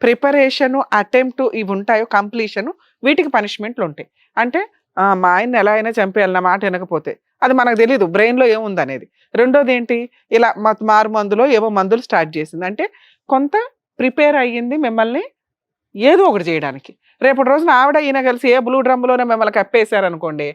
Speaker 2: ప్రిపరేషను, అటెంప్ట్ ఇవి ఉంటాయో, కంప్లీషను, వీటికి పనిష్మెంట్లు ఉంటాయి. అంటే మా ఆయన్ని ఎలా అయినా చంపేయాలన్న మాట వినకపోతే అది మనకు తెలియదు బ్రెయిన్లో ఏముంది అనేది. రెండోది ఏంటి, ఇలా మారు మందులో ఏవో మందులు స్టార్ట్ చేసింది అంటే కొంత ప్రిపేర్ అయ్యింది మిమ్మల్ని ఏదో ఒకటి చేయడానికి. రేపటి రోజున ఆవిడ ఈయన కలిసి ఏ బ్లూ డ్రమ్లోనే మిమ్మల్ని కప్పేశారనుకోండి,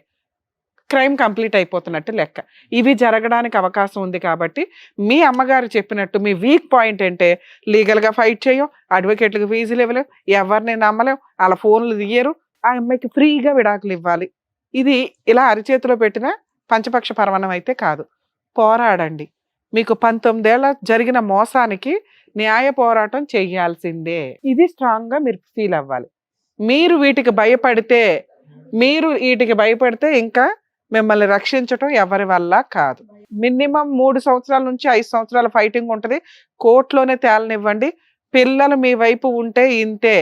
Speaker 2: క్రైమ్ కంప్లీట్ అయిపోతున్నట్టు లెక్క. ఇవి జరగడానికి అవకాశం ఉంది. కాబట్టి మీ అమ్మగారు చెప్పినట్టు మీ వీక్ పాయింట్ అంటే లీగల్గా ఫైట్ చేయం, అడ్వకేట్లకు ఫీజులు ఇవ్వలేం, ఎవరిని నమ్మలేం, వాళ్ళ ఫోన్లు తీయరు, ఆ అమ్మాయికి ఫ్రీగా విడాకులు ఇవ్వాలి. ఇది ఇలా అరిచేతిలో పెట్టిన పంచపక్ష పరమాణం అయితే కాదు. పోరాడండి. మీకు 19 ఏళ్ళ జరిగిన మోసానికి న్యాయ పోరాటం చెయ్యాల్సిందే. ఇది స్ట్రాంగ్గా మీరు ఫీల్ అవ్వాలి. మీరు వీటికి భయపడితే ఇంకా మిమ్మల్ని రక్షించటం ఎవరి వల్ల కాదు. మినిమం 3 సంవత్సరాల నుంచి 5 సంవత్సరాల ఫైటింగ్ ఉంటుంది. కోర్టులోనే తేలనివ్వండి. పిల్లలు మీ వైపు ఉంటే ఇంతే.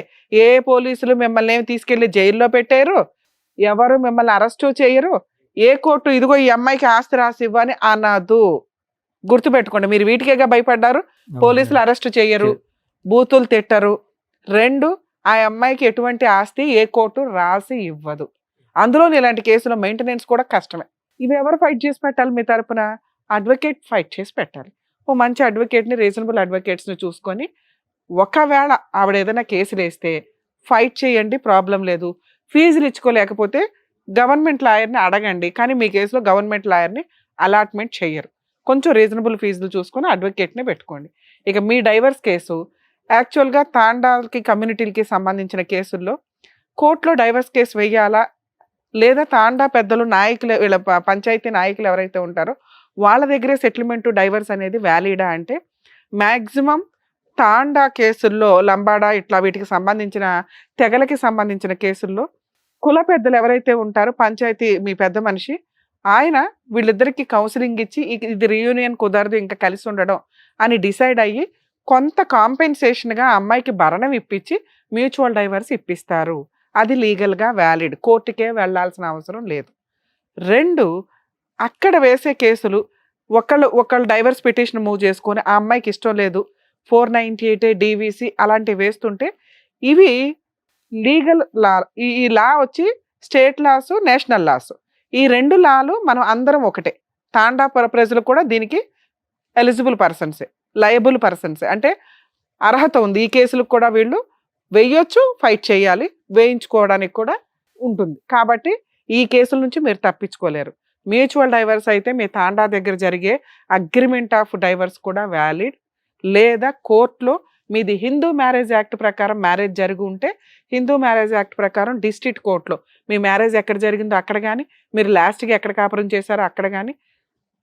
Speaker 2: ఏ పోలీసులు మిమ్మల్ని ఏమి తీసుకెళ్లి జైల్లో పెట్టారు, ఎవరు మిమ్మల్ని అరెస్టు చేయరు, ఏ కోర్టు ఇదిగో ఈ అమ్మాయికి ఆస్తి రాసి ఇవ్వని అనదు. గుర్తుపెట్టుకోండి. మీరు వీటికేగా భయపడ్డారు. పోలీసులు అరెస్ట్ చేయరు, బూతులు తిట్టరు. 2, ఆ అమ్మాయికి ఎటువంటి ఆస్తి ఏ కోర్టు రాసి ఇవ్వదు. అందులో ఇలాంటి కేసులో మెయింటెనెన్స్ కూడా కష్టమే. ఇవి ఎవరు ఫైట్ చేసి పెట్టాలి మీ తరపున? అడ్వకేట్ ఫైట్ చేసి పెట్టాలి. ఓ మంచి అడ్వకేట్ని, రీజనబుల్ అడ్వకేట్స్ని చూసుకొని, ఒకవేళ ఆవిడ ఏదైనా కేసులు వేస్తే ఫైట్ చేయండి, ప్రాబ్లం లేదు. ఫీజులు ఇచ్చుకోలేకపోతే గవర్నమెంట్ లాయర్ని అడగండి. కానీ మీ కేసులో గవర్నమెంట్ లాయర్ని అలాట్మెంట్ చేయరు. కొంచెం రీజనబుల్ ఫీజులు చూసుకొని అడ్వకేట్ని పెట్టుకోండి. ఇక మీ డైవర్స్ కేసు యాక్చువల్గా తాండాలకి కమ్యూనిటీలకి సంబంధించిన కేసుల్లో కోర్టులో డైవర్స్ కేసు వేయాలా, లేదా తాండా పెద్దలు నాయకులు, వీళ్ళ పంచాయతీ నాయకులు ఎవరైతే ఉంటారో వాళ్ళ దగ్గరే సెటిల్మెంట్ డైవర్స్ అనేది వ్యాలిడా అంటే, మ్యాక్సిమం తాండా కేసుల్లో, లంబాడా ఇట్లా వీటికి సంబంధించిన తెగలకి సంబంధించిన కేసుల్లో కుల పెద్దలు ఎవరైతే ఉంటారో పంచాయతీ మీ పెద్ద మనిషి ఆయన వీళ్ళిద్దరికి కౌన్సిలింగ్ ఇచ్చి ఇది రీయూనియన్ కుదరదు ఇంకా కలిసి ఉండడం అని డిసైడ్ అయ్యి కొంత కాంపెన్సేషన్గా అమ్మాయికి భరణం ఇప్పించి మ్యూచువల్ డైవర్స్ ఇప్పిస్తారు. అది లీగల్గా వ్యాలిడ్, కోర్టుకే వెళ్ళాల్సిన అవసరం లేదు. 2, అక్కడ వేసే కేసులు ఒకళ్ళు డైవర్స్ పిటిషన్ మూవ్ చేసుకొని ఆ అమ్మాయికి ఇష్టం లేదు 498 DVC అలాంటివి వేస్తుంటే ఇవి లీగల్ లా. ఈ లా వచ్చి స్టేట్ లాస్, నేషనల్ లాస్, ఈ 2 లాలు మనం అందరం ఒకటే. తాండా ప్రజలు కూడా దీనికి ఎలిజిబుల్ పర్సన్సే, లయబుల్ పర్సన్సే, అంటే అర్హత ఉంది. ఈ కేసులకు కూడా వీళ్ళు వేయొచ్చు, ఫైట్ చేయాలి, వేయించుకోవడానికి కూడా ఉంటుంది. కాబట్టి ఈ కేసుల నుంచి మీరు తప్పించుకోలేరు. మ్యూచువల్ డైవర్స్ అయితే మీ తాండా దగ్గర జరిగే అగ్రిమెంట్ ఆఫ్ డైవర్స్ కూడా వ్యాలిడ్, లేదా కోర్టులో మీది హిందూ మ్యారేజ్ యాక్ట్ ప్రకారం మ్యారేజ్ జరిగి ఉంటే హిందూ మ్యారేజ్ యాక్ట్ ప్రకారం డిస్ట్రిక్ట్ కోర్టులో మీ మ్యారేజ్ ఎక్కడ జరిగిందో అక్కడ కానీ, మీరు లాస్ట్కి ఎక్కడ కాపురం చేశారో అక్కడ కానీ,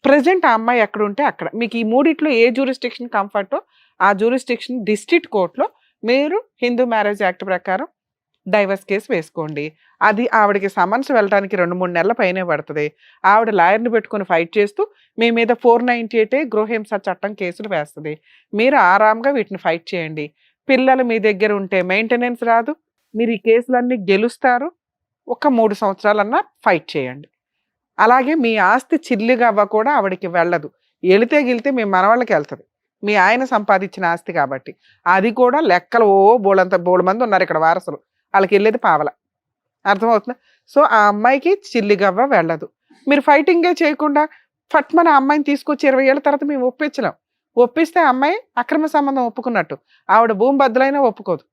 Speaker 2: ప్రజెంట్ ఆ అమ్మాయి ఎక్కడ ఉంటే అక్కడ, మీకు ఈ మూడిట్లో ఏ జ్యూరిస్డిక్షన్ కంఫర్టో ఆ జ్యూరిస్డిక్షన్ డిస్ట్రిక్ట్ కోర్టులో మీరు హిందూ మ్యారేజ్ యాక్ట్ ప్రకారం డైవర్స్ కేసు వేసుకోండి. అది ఆవిడకి సమన్స్ వెళ్ళడానికి 2-3 నెలల పైనే పడుతుంది. ఆవిడ లాయర్ని పెట్టుకుని ఫైట్ చేస్తూ మీ మీద 498 గృహహింస చట్టం కేసులు వేస్తుంది. మీరు ఆరాంగా వీటిని ఫైట్ చేయండి. పిల్లలు మీ దగ్గర ఉంటే మెయింటెనెన్స్ రాదు, మీరు ఈ కేసులన్నీ గెలుస్తారు. ఒక 3 సంవత్సరాలన్నా ఫైట్ చేయండి. అలాగే మీ ఆస్తి చిల్లిగవ్వ కూడా ఆవిడకి వెళ్ళదు. వెళితే గిలితే మీ మనవాళ్ళకి వెళ్తుంది, మీ ఆయన సంపాదించిన ఆస్తి కాబట్టి. అది కూడా లెక్కలు బోడు మంది ఉన్నారు ఇక్కడ వారసులు, వాళ్ళకి వెళ్ళేది పావల. అర్థమవుతుందా? సో ఆ అమ్మాయికి చిల్లిగవ్వ వెళ్ళదు. మీరు ఫైటింగే చేయకుండా ఫట్మన అమ్మాయిని తీసుకొచ్చి 20 ఏళ్ళ తర్వాత మేము ఒప్పించలేం. ఒప్పిస్తే అమ్మాయి అక్రమ సంబంధం ఒప్పుకున్నట్టు. ఆవిడ భూమి బద్దలైనా ఒప్పుకోదు.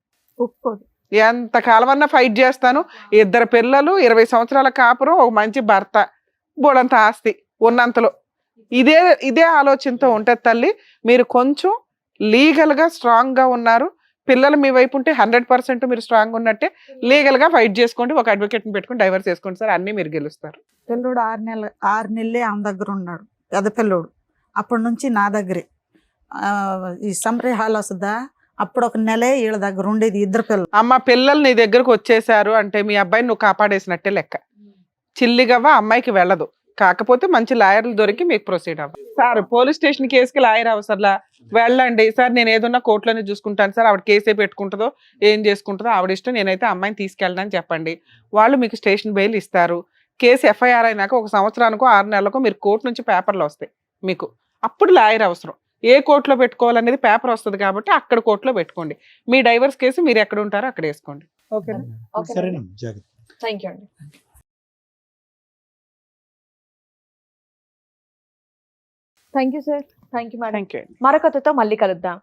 Speaker 2: ఎంత కాలమన్నా ఫైట్ చేస్తాను, 2 పిల్లలు, 20 సంవత్సరాల కాపురం, ఒక మంచి భర్త, బోడంత ఆస్తి ఉన్నంతలో. ఇదే ఆలోచనతో ఉంటుంది తల్లి. మీరు కొంచెం లీగల్గా స్ట్రాంగ్గా ఉన్నారు, పిల్లలు మీ వైపు ఉంటే 100% మీరు స్ట్రాంగ్ ఉన్నట్టే. లీగల్గా ఫైట్ చేసుకోండి, ఒక అడ్వకేట్ని పెట్టుకుని డైవర్స్ చేసుకోండి సార్, అన్నీ మీరు గెలుస్తారు.
Speaker 1: పిల్లోడు 6 నెలలే ఆమె దగ్గర ఉన్నాడు, పెద్ద పిల్లోడు. అప్పటి నుంచి నా దగ్గరే. ఈ సమ్మరీ హాల్ వస్తుందా, అప్పుడు 1 నెలే వీళ్ళ దగ్గర ఉండేది, 2 పిల్లలు.
Speaker 2: అమ్మ పిల్లలు నీ దగ్గరకు వచ్చేసారు అంటే మీ అబ్బాయిని నువ్వు కాపాడేసినట్టే లెక్క. చిల్లిగవ్వ అమ్మాయికి వెళ్ళదు. కాకపోతే మంచి లాయర్లు దొరికి మీకు ప్రొసీడ్ అవ్వాలి. సార్ పోలీస్ స్టేషన్ కేసుకి లాయర్ అవసరంలా, వెళ్ళండి సార్, నేను ఏదన్నా కోర్టులోనే చూసుకుంటాను సార్, ఆవిడ కేసే పెట్టుకుంటుందో ఏం చేసుకుంటుందో ఆవిడ ఇష్టం, నేనైతే అమ్మాయిని తీసుకెళ్ళడానికి చెప్పండి. వాళ్ళు మీకు స్టేషన్ బెయిల్ ఇస్తారు. కేసు FIR అయినాక 1 సంవత్సరానికో 6 నెలలకో మీరు కోర్టు నుంచి పేపర్లు వస్తాయి మీకు. అప్పుడు లాయర్ అవసరం. ఏ కోర్టులో పెట్టుకోవాలనేది పేపర్ వస్తుంది కాబట్టి అక్కడ కోర్టులో పెట్టుకోండి. మీ డైవర్స్ కేసు మీరు ఎక్కడ ఉంటారో అక్కడ వేసుకోండి. ఓకేనా?
Speaker 5: సరేనమ్మా, జాగ్రత్త.
Speaker 6: థ్యాంక్ యూ అండి. Thank you sir. Thank you madam.
Speaker 2: Thank you.
Speaker 6: మరొకతో మళ్ళీ కలుద్దాం.